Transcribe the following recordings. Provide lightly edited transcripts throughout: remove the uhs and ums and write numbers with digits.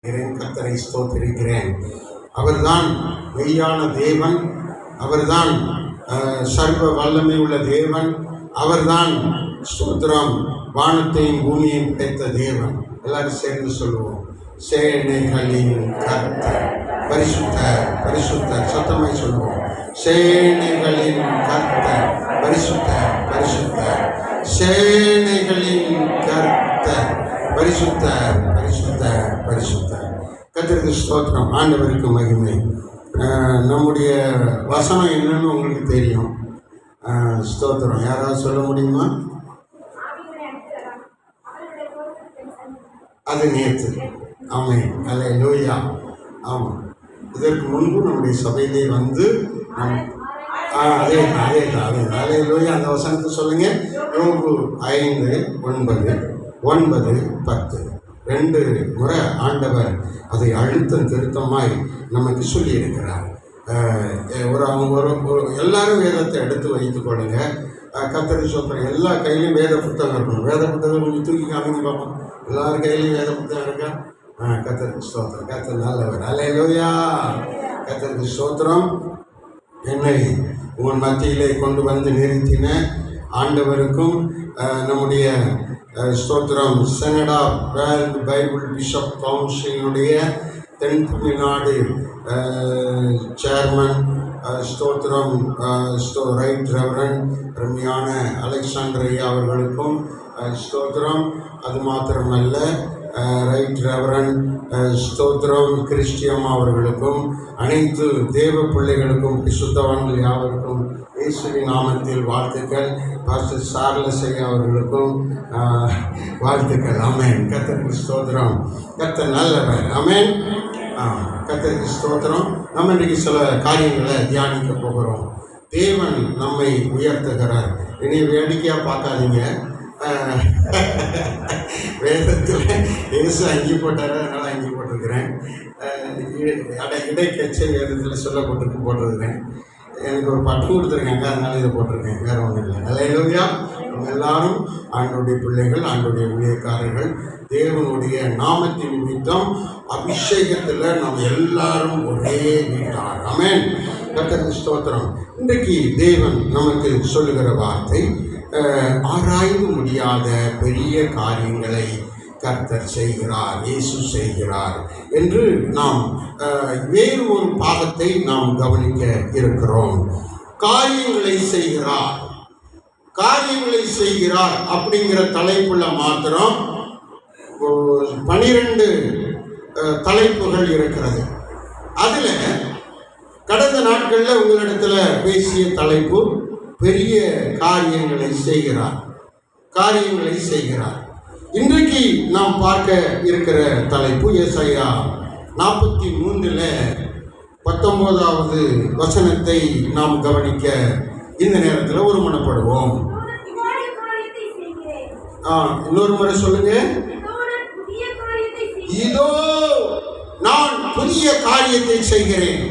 கர்த்தரை ஸ்தோத்திரிக்கிறேன். அவர்தான் மெய்யான தேவன், அவர்தான் சர்வ வல்லமை உள்ள தேவன், அவர்தான் ஸ்தோத்திரம் வானத்தையும் பூமியையும் படைத்த தேவன். எல்லாரும் சேர்ந்து சொல்லுவோம், சேனைகளின் கர்த்தர். பரிசுத்த பரிசுத்த சத்தமாய் சொல்லுவோம், சேனைகளின் கர்த்தர் பரிசுத்த பரிசுத்த, சேனைகளின் கர்த்தர் பரிசுத்த பரிசுத்த பரிசுத்த. கர்த்தருக்கு ஸ்தோத்திரம், ஆண்டவருக்கு மகிமை. நம்முடைய வசனம் என்னன்னு உங்களுக்கு தெரியும். ஸ்தோத்திரம், யாராவது சொல்ல முடியுமா? அது நேற்று. ஆமாம், அல்லேலூயா. ஆமாம், இதற்கு முன்பு நம்முடைய சபையிலே வந்து அதே அல்லேலூயா. அந்த வசனத்தை சொல்லுங்க. யோபு 5:9-10 2 முறை ஆண்டவர் அதை அழுத்தம் திருத்தமாய் நமக்கு சொல்லியிருக்கிறார். ஒரு எல்லாரும் வேதத்தை எடுத்து வைத்துக் கொள்ளுங்க. கர்த்தரை சொல்கிறேன், எல்லா கையிலையும் வேத புத்தகம் இருக்கணும். வேத புத்தகம் கொஞ்சம் தூக்கி காமிங்க பார்ப்போம். எல்லாரும் கையிலையும் வேத புத்தகம் இருக்கா? கர்த்தருக்கு ஸ்தோத்திரம். கர்த்தர் நல்லவர். அல்லேலூயா. கர்த்தருக்கு ஸ்தோத்திரம். என்னை உங்கள் மத்தியிலே கொண்டு வந்து நிறுத்தின ஆண்டவருக்கும் நம்முடைய ஸ்தோத்திரம் செனடா வேர்ல்டு பைபிள் பிஷப் கவுன்சிலினுடைய தென் தமிழ்நாடு சேர்மன் ஸ்தோத்திரம் ரைட் ரெவரண்ட் ரம்யான அலெக்சாண்டர் ஐயா அவர்களுக்கும் ஸ்தோத்திரம். அது மாத்திரமல்ல, ரைட் ரெவரண்ட் ஸ்தோத்திரம் கிறிஸ்டியம் அவர்களுக்கும், அனைத்து தேவ பிள்ளைகளுக்கும், பரிசுத்தவான்கள் யாவருக்கும் இயேசுவின் நாமத்தில் வாழ்த்துக்கள். பாஸ்டர் சார்லஸ் ஐயா அவர்களுக்கும் வாழ்த்துக்கள். ஆமென். கர்த்தருக்கு ஸ்தோத்திரம். கர்த்தர் நல்லவர். ஆமென். கர்த்தருக்கு ஸ்தோத்திரம். நம்ம இன்றைக்கு சில காரியங்களை தியானிக்க போகிறோம். தேவன் நம்மை உயர்த்துகிறார். இனி வேடிக்கையாக பார்க்காதீங்க. வேதத்தில் இயேசு அங்கி போட்டார், அதனால் அங்கி போட்டிருக்கிறேன். இடைக்கச்சை வேதத்தில் சொல்லப்பட்டிருக்கு, போட்டிருக்கிறேன். எனக்கு ஒரு பட்டம் கொடுத்துருக்காங்க, அதனால இதை போட்டிருக்கேன், வேறு ஒன்றும் இல்லை. அல்லேலூயா. நம்ம எல்லாரும் ஆண்டவருடைய பிள்ளைகள், ஆண்டவருடைய ஊழியக்காரர்கள். தேவனுடைய நாமத்தின் நிமித்தம் அபிஷேகத்தில் நம்ம எல்லாரும் ஒரே வீட்டார். ஆமென். கர்த்தருக்கு ஸ்தோத்திரம். இன்றைக்கு தேவன் நமக்கு சொல்லுகிற வார்த்தை, ஆராய்ந்து முடியாத பெரிய காரியங்களை கர்த்தர் செய்கிறார், இயேசு செய்கிறார் என்று நாம் வேறு ஒரு பாகத்தை நாம் கவனிக்க இருக்கிறோம். காரியங்களை செய்கிறார், காரியங்களை செய்கிறார் அப்படிங்கிற தலைப்புள்ள மாத்திரம் 12 தலைப்புகள் இருக்கிறது. அதில் கடந்த நாட்களில் உங்களிடத்தில் பேசிய தலைப்பு பெரிய காரியங்களை செய்கிறார், காரியங்களை செய்கிறார். இன்றைக்கு நாம் பார்க்க இருக்கிற தலைப்பு ஏசாயா 43:19 வசனத்தை நாம் கவனிக்க இந்த நேரத்தில் ஒருமனப்படுவோம். இன்னொரு முறை சொல்லுங்க. இதோ நான் புதிய காரியத்தை செய்கிறேன்,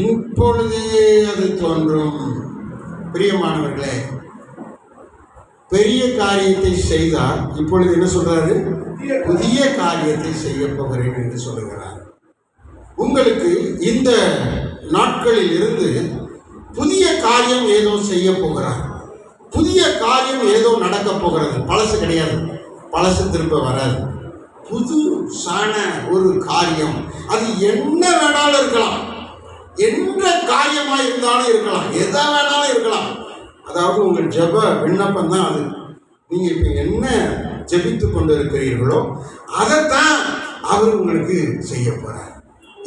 இப்பொழுதே அது தோன்றும். பிரியமானவர்களே, பெரிய காரியத்தை செய்தார். இப்பொழுது என்ன சொல்றாரு? புதிய காரியத்தை செய்ய போகிறேன் என்று சொல்லுகிறார். உங்களுக்கு இந்த நாட்களில் இருந்து புதிய காரியம் ஏதோ செய்ய போகிறார், புதிய காரியம் ஏதோ நடக்க போகிறது. பழசு கிடையாது, பழசு திரும்ப வராது. புதுசான ஒரு காரியம், அது என்ன வேணாலும் இருக்கலாம், எந்த காரியமாக இருந்தாலும் இருக்கலாம், எதை வேணாலும் இருக்கலாம். அதாவது உங்கள் ஜெப விண்ணப்பம் தான் அது. நீங்கள் இப்போ என்ன ஜெபித்து கொண்டு இருக்கிறீர்களோ அதைத்தான் அவர் உங்களுக்கு செய்ய போகிறார்.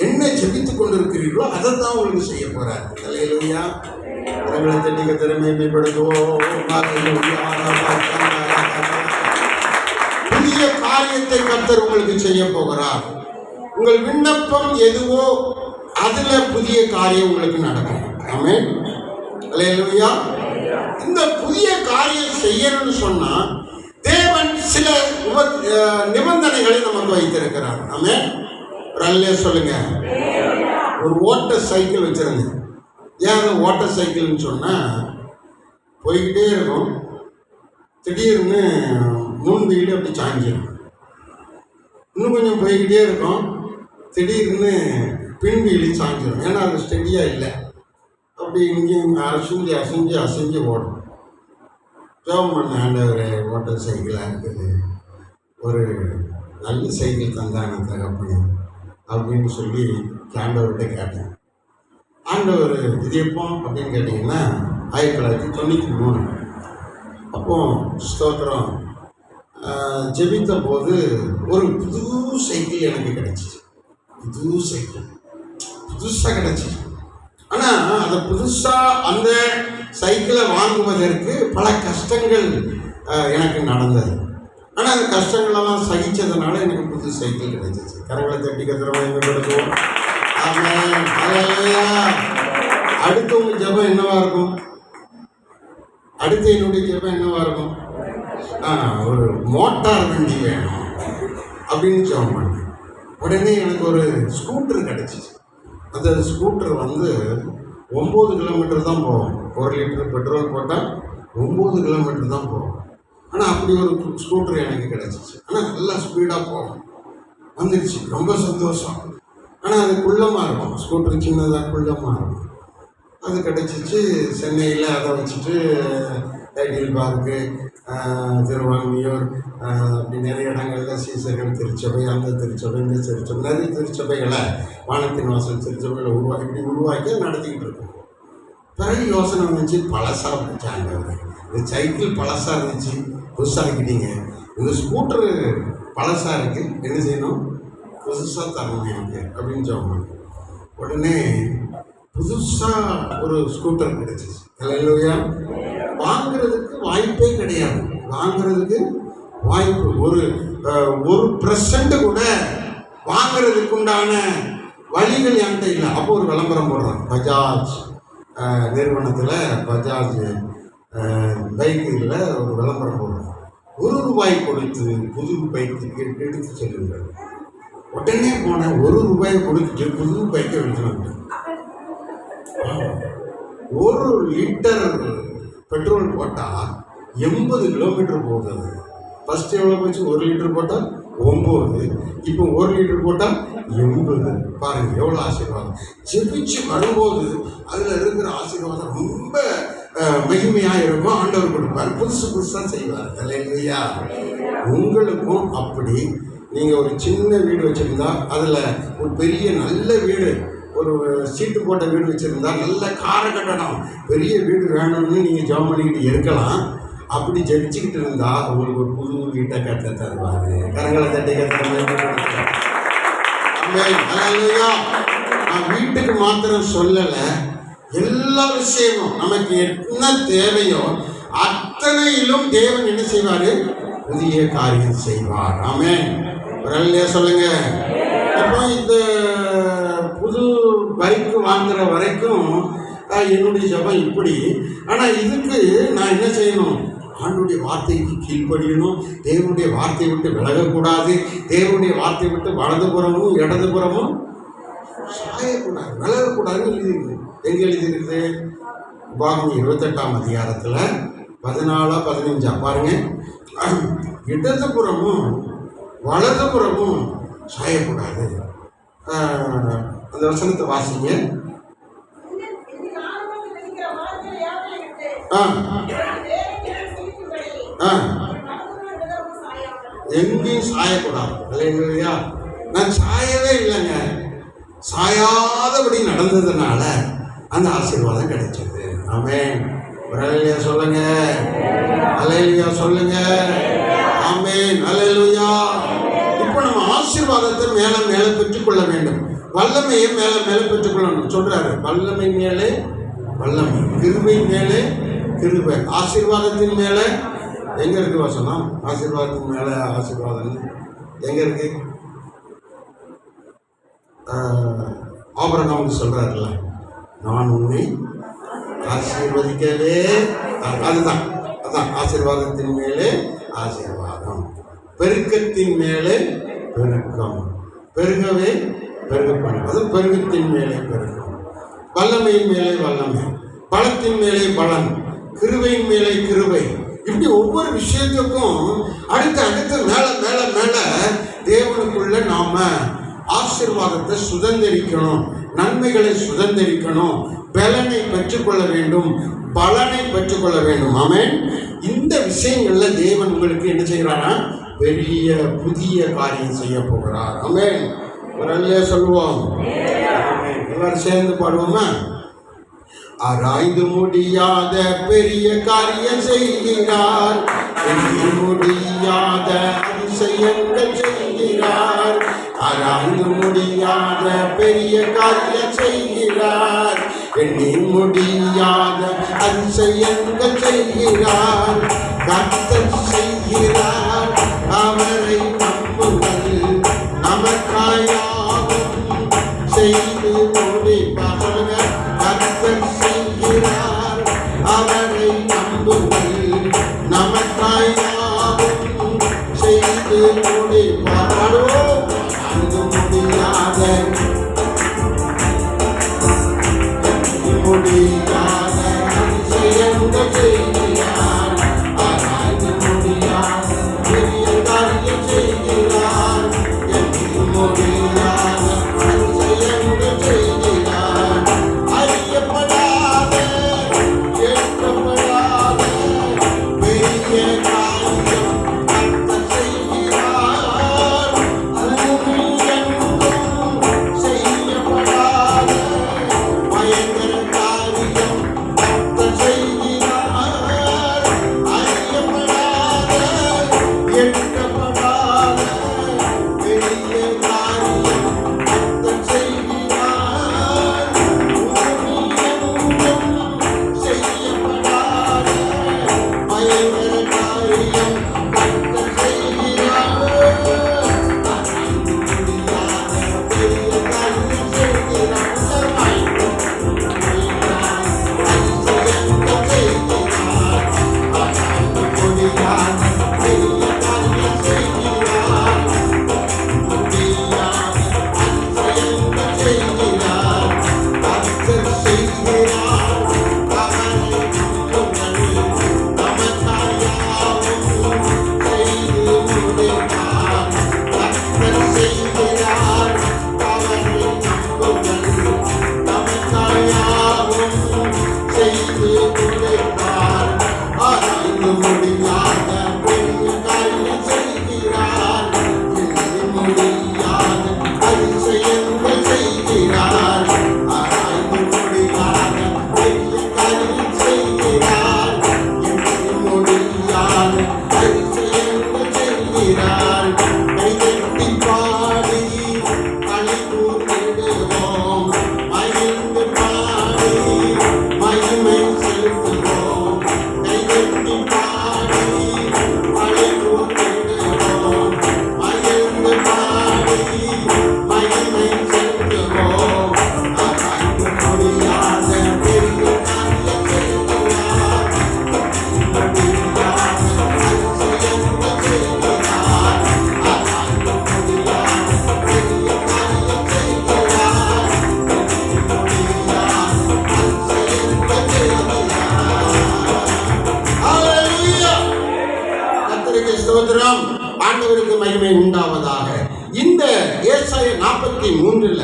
என்ன ஜெபித்து கொண்டு இருக்கிறீர்களோ அதைத்தான் உங்களுக்கு செய்ய போகிறார். அல்லேலூயா. கரங்களை தட்டி கர்த்தரை மேன்மைப்படுத்துவோம். புதிய காரியத்தை கர்த்தர் உங்களுக்கு செய்ய போகிறார். உங்கள் விண்ணப்பம் எதுவோ அதில் புதிய காரியம் உங்களுக்கு நடக்கும். ஆமென். அல்லேலூயா. இந்த புதிய காரியம் செய்யணும்னு சொன்னா தேவன் சில நிபந்தனைகளை நமக்கு வைத்திருக்கிறார். ஆமென். ஒரு அல்லேலூயா சொல்லுங்க. ஒரு ஓட்ட சைக்கிள் வச்சிருந்தேன். ஏன் ஓட்ட சைக்கிள்னு சொன்னா போய்கிட்டே இருக்கும், திடீர்னு 3 வீடு அப்படி சாஞ்சிடும். இன்னும் கொஞ்சம் போய்கிட்டே இருக்கும். திடீர்னு பின்வீலி சாஞ்சிடும். ஏன்னா அது ஸ்டெடியாக இல்லை. அப்படி இங்கேயும் அசைஞ்சு அசைஞ்சு அசைஞ்சு ஓடும். ஜெபம் பண்ண, ஆண்டவரே ஓட்டர் சைக்கிளாக இருக்குது, ஒரு நல்ல சைக்கிள் தந்தான தகப்பனே அப்படின்னு சொல்லி ஆண்டவர்கிட்ட கேட்டேன். ஆண்டவர் இது எப்போ அப்படின்னு கேட்டிங்கன்னா 1993. அப்போ ஸ்தோத்திரம் ஜெபித்த போது ஒரு புது சைக்கிள் எனக்கு கிடைச்சிச்சு. புது சைக்கிள் புதுசாக கிடைச்சிச்சு. ஆனால் அதை புதுசாக அந்த சைக்கிளை வாங்குவதற்கு பல கஷ்டங்கள் எனக்கு நடந்தது. ஆனால் அந்த கஷ்டங்களெல்லாம் சகிச்சதுனால எனக்கு புது சைக்கிள் கிடைச்சிச்சு. கரங்களை தட்டி கத்திரமா எங்க கொடுக்கும். ஆமாம். அடுத்து உங்கள் ஜெபம் என்னவா இருக்கும்? அடுத்து என்னுடைய ஜெபம் என்னவா இருக்கும்? ஒரு மோட்டார் வண்டி வேணும் அப்படின்னு ஜெபம் பண்ணேன். உடனே எனக்கு ஒரு ஸ்கூட்டர் கிடைச்சிச்சு. அந்த ஸ்கூட்டர் 9 கிலோமீட்டர் தான் போகும். 1 லிட்டர் பெட்ரோல் போட்டால் 9 கிலோமீட்டர் தான் போகும். ஆனால் அப்படி ஒரு ஸ்கூட்டர் எனக்கு கிடைச்சிச்சு. ஆனால் நல்லா ஸ்பீடாக போகும். வந்துடுச்சு, ரொம்ப சந்தோஷம். ஆனால் அது குள்ளமாக இருக்கும். ஸ்கூட்டர் சின்னதாக குள்ளமாக இருக்கும். அது கிடைச்சிச்சு. சென்னையில் அதை வச்சுட்டு ஐடியல் பார்க்கு, திருவான்மியூர், அப்படி நிறைய இடங்களில் சீசர்கள் திருச்சபை, அந்த திருச்சபை, இந்த திருச்சபை, நிறைய திருச்சபைகளை வானத்தின் வாசல் திருச்சபைகளை உருவாக்கி நடத்திக்கிட்டு இருக்கோம். பிறகு யோசனை வந்துச்சு, பழசாக இருந்துச்சாங்க. இந்த சைக்கிள் பழசாக இருந்துச்சு, புதுசாகிக்கிட்டீங்க. இந்த ஸ்கூட்டரு பழசாக இருக்குது, என்ன செய்யணும்? புதுசாக தரணும் எனக்கு அப்படின்னு சொன்னாங்க. உடனே புதுசாக ஒரு ஸ்கூட்டர் கிடைச்சிச்சு. இல்லையா? வாங்கிறதுக்கு வாய்ப்பே கிடையாது. வாங்கிறதுக்கு வாய்ப்பு 1% கூட வாங்கிறதுக்கு உண்டான வழிகள் என்கிட்ட இல்லை. அப்போ ஒரு விளம்பரம் போடுறோம். பஜாஜ் நிறுவனத்தில், பஜாஜ் பைக்கில் ஒரு விளம்பரம் போடுறோம். ₹1 கொடுத்து புது பைக்கு எடுத்து செல்லுங்கள். உடனே போனேன். ₹1 கொடுத்துட்டு புது பைக்கை எடுத்துட்டு 1 லிட்டர் பெட்ரோல் போட்டால் 80 கிலோமீட்டர் போகுது. ஃபஸ்ட்டு எவ்வளோ போச்சு? 1 லிட்டர் போட்டால் 9, இப்போ 1 லிட்டர் போட்டால் 80. பாருங்கள் எவ்வளோ ஆசீர்வாதம். ஜெபிச்சு வரும்போது அதில் இருக்கிற ஆசீர்வாதம் ரொம்ப மகிமையாக இருக்கும். ஆண்டவர் கொடுப்பார், புதுசு புதுசாக செய்வார். இல்லையா? உங்களுக்கும் அப்படி நீங்கள் ஒரு சின்ன வீடு வச்சுருந்தா, அதில் ஒரு பெரிய நல்ல வீடு, ஒரு சீட்டு போட்ட வீடு வச்சுருந்தா, நல்ல கார கட்டடம், பெரிய வீடு வேணும்னு நீங்கள் ஜெபம் பண்ணிக்கிட்டு இருக்கலாம். அப்படி ஜெபிச்சுக்கிட்டு இருந்தால் உங்களுக்கு ஒரு புது வீட்டை கட்ட தருவார். கரங்களை தட்டி கட்ட. நான் வீட்டுக்கு மாத்திரம் சொல்லலை, எல்லா விஷயமும் நமக்கு என்ன தேவையோ அத்தனையிலும் தேவன் என்ன செய்வார்? புதிய காரியம் செய்வார். ஆமென். ஒரு சொல்லுங்க. இப்போ இந்த புது பைக்கு வாங்குற வரைக்கும் என்னுடைய ஜெபம் இப்படி. ஆனால் இதுக்கு நான் என்ன செய்யணும்? ஆண்டுடைய வார்த்தைக்கு கீழ்ப்படியணும். தேவனுடைய வார்த்தையை விட்டு விலகக்கூடாது. தேவனுடைய வார்த்தையை விட்டு வலதுபுறமும் இடதுபுறமும் சாயக்கூடாது, விலகக்கூடாதுன்னு எழுதியிருக்கு. எங்கே எழுதியிருக்கு? உபாகமம் 28ஆம் அதிகாரத்தில் 14, 15 பாருங்க. இடதுபுறமும் வலதுபுறமும் சாயக்கூடாது. அந்த வசனத்தை வாசிங்க. எங்கேயும் சாயக்கூடாது. இல்லையா? நான் சாயவே இல்லைங்க. சாயாதபடி நடந்ததுனால அந்த ஆசீர்வாதம் கிடைச்சது. ஆமென். அல்லேலூயா சொல்லுங்க. அல்லேலூயா சொல்லுங்க. ஆமென். அல்லேலூயா. இப்போ நம்ம ஆசீர்வாதத்தை மேல மேல பெற்றுக்கொள்ள வேண்டும். வல்லமையை மேல மேல பெற்றுக்கொள்ளணும் சொல்றாரு. வல்லமை மேலே வல்லமை, கிருபை மேலே கிருபை, ஆசீர்வாதத்தின் மேலே எங்க இருக்கு வசனம்? ஆசீர்வாதத்தின் மேல ஆசீர்வாதம் எங்க இருக்கு? ஆபிரகாம் சொல்றாருல்ல, நான் உன்னை ஆசீர்வதிக்கவே. அதுதான் ஆசீர்வாதத்தின் மேலே ஆசீர்வாதம், பெருக்கத்தின் மேலே பெருக்கம், பெருகவே பெருகப்படும். அது பெருக்கத்தின் மேலே பெருக்கம், வல்லமையின் மேலே வல்லமை, பலத்தின் மேலே பலன், கிருபையின் மேலே கிருபை. இப்படி ஒவ்வொரு விஷயத்துக்கும் அடுத்து அடுத்து மேல மேல மேல தேவனுக்குள்ள நாம ஆசீர்வாதத்தை சுதந்திரிக்கணும், நன்மைகளை சுதந்திரிக்கணும், பலனை பெற்றுக்கொள்ள வேண்டும், பலனை பெற்றுக்கொள்ள வேண்டும். ஆமென். இந்த விஷயங்கள்ல தேவன் உங்களுக்கு என்ன செய்கிறாரா? பெரிய புதிய காரியம் செய்ய போகிறார். ஆமென். ஒரு அல்லே சொல்லுவோம். எல்லாரும் சேர்ந்து பாடுவோமா? ஆராய்ந்து முடியாத பெரிய காரியம் செய்கிறார், முடியாத அதிசயங்கள் செய்கிறார். ஆராய்ந்து முடியாத பெரிய காரியம் செய்கிறார், எண்ணி முடியாத அதிசயங்கள் செய்கிறார். கர்த்தர் செய்கிறார், அவரை நம்புங்கள், நமக்காயாவும் செய்து முடிப்பார். கர்த்தர் செய்கிறார், அவரை நம்புங்கள், நமக்காயாவும் செய்து முடிப்பார். முடியாத அதிசயங்கள் செய்கிறார், ஆராய்ந்து முடியாத பெரிய காரியம் செய்கிறார், முடியாத அதிசயங்கள் செய்கிறார். அறியப்படாத கேட்கப்படாத பெரிய காரியம் கர்த்தர் செய்கிறார். பூமியில் எங்கும் செய்யப்படாத பயங்கர ஆண்டவருக்கு மகிமை உண்டாவதாக. இந்த ஏசாயா 43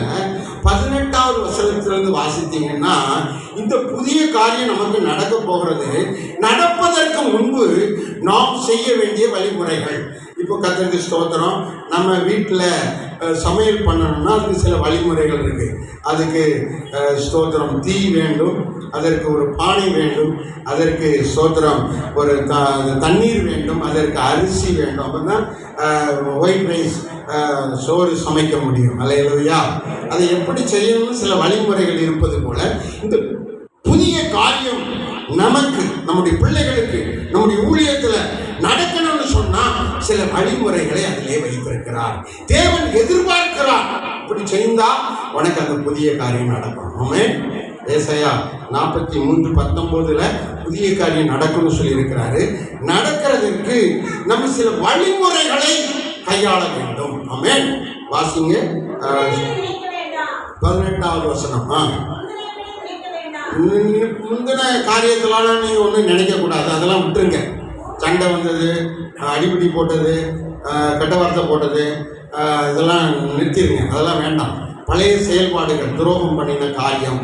18வது வசனத்திலிருந்து வாசித்தீங்கன்னா, இந்த புதிய காரியம் நமக்கு நடக்க போகிறது. நடப்பதற்கு முன்பு நாம் செய்ய வேண்டிய வழிமுறைகள். இப்போ கர்த்தருக்கு ஸ்தோத்திரம். நம்ம வீட்டில் சமையல் பண்ணணும்னா அதுக்கு சில வழிமுறைகள் இருக்குது. அதுக்கு ஸ்தோத்திரம் தீ வேண்டும், அதற்கு ஒரு பானை வேண்டும், அதற்கு ஸ்தோத்திரம் ஒரு தண்ணீர் வேண்டும், அதற்கு அரிசி வேண்டும். அப்போ தான் ஒயிட் ரைஸ் சோறு சமைக்க முடியும். அல்லேலூயா. அதை எப்படி செய்யணும்னு சில வழிமுறைகள் இருப்பது போல இந்த புதிய காரியம் நமக்கு, நம்முடைய பிள்ளைகளுக்கு, நம்முடைய ஊழியத்தில் நடக்கணும்னு சொன்னா சில வழிமுறைகளை அதிலே வைத்திருக்கிறார். தேவன் எதிர்பார்க்கிறார், இப்படி செய்தா உனக்கு அந்த புதிய காரியம் நடக்கும். ஆமென். ஏசாயா 43:19 புதிய காரியம் நடக்கும்னு சொல்லியிருக்கிறாரு. நடக்கிறதுக்கு நம்ம சில வழிமுறைகளை கையாள வேண்டும். ஆமென். வாசிங்க 18வது வசனம். முந்தின காரியத்திலாம் நீங்கள் ஒன்றும் நினைக்கக்கூடாது, அதெல்லாம் விட்டுருங்க. சண்டை வந்தது, அடிபிடி போட்டது, கெட்ட வார்த்தை போட்டது, இதெல்லாம் நிறுத்திடுங்க, அதெல்லாம் வேண்டாம். பழைய செயல்பாடுகள், துரோகம் பண்ணின காரியம்,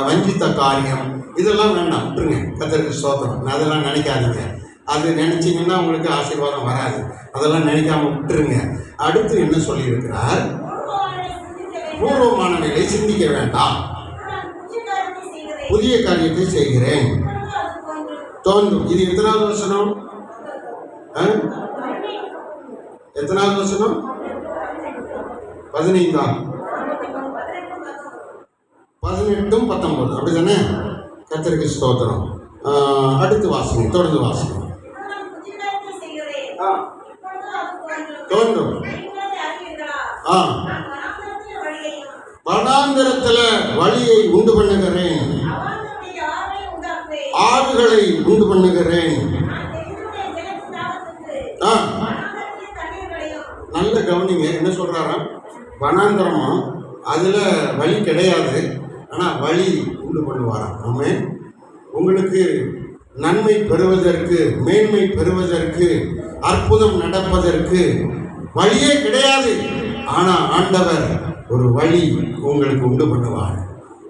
வஞ்சித்த காரியம், இதெல்லாம் வேண்டாம், விட்டுருங்க. கர்த்தருக்கு ஸ்தோத்திரம். அதெல்லாம் நினைக்காதீங்க. அது நினைச்சிங்கன்னா உங்களுக்கு ஆசீர்வாதம் வராது. அதெல்லாம் நினைக்காம விட்டுருங்க. அடுத்து என்ன சொல்லியிருக்கிறார்? பூர்வமானவைகளை சிந்திக்க வேண்டாம், புதிய காரியத்தை செய்கிறேன் தோன்றும். இது எத்தனாவது வசனம்? எத்தனாவது வசனம்? 15, 18, 19 அப்படிதானே? கர்த்தருக்கு ஸ்தோத்திரம். அடுத்து வாசிங்க, தொடர்ந்து வாசிங்க. தோன்றும். வனாந்தரத்துல வழியை உண்டு பண்ணுகிறேன், ஆறுகளை உண்டு பண்ணுகிறேன். நல்ல கவனிங்க, என்ன சொல்றாரா? வனாந்தரமா, அதுல வழி கிடையாது, ஆனா வழி உண்டு பண்ணுவாராம். ஆமே, உங்களுக்கு நன்மை பெறுவதற்கு, மேன்மை பெறுவதற்கு, அற்புதம் நடப்பதற்கு வழியே கிடையாது. ஆனா ஆண்டவர் ஒரு வழி உங்களுக்கு உண்டு பண்ணுவார்.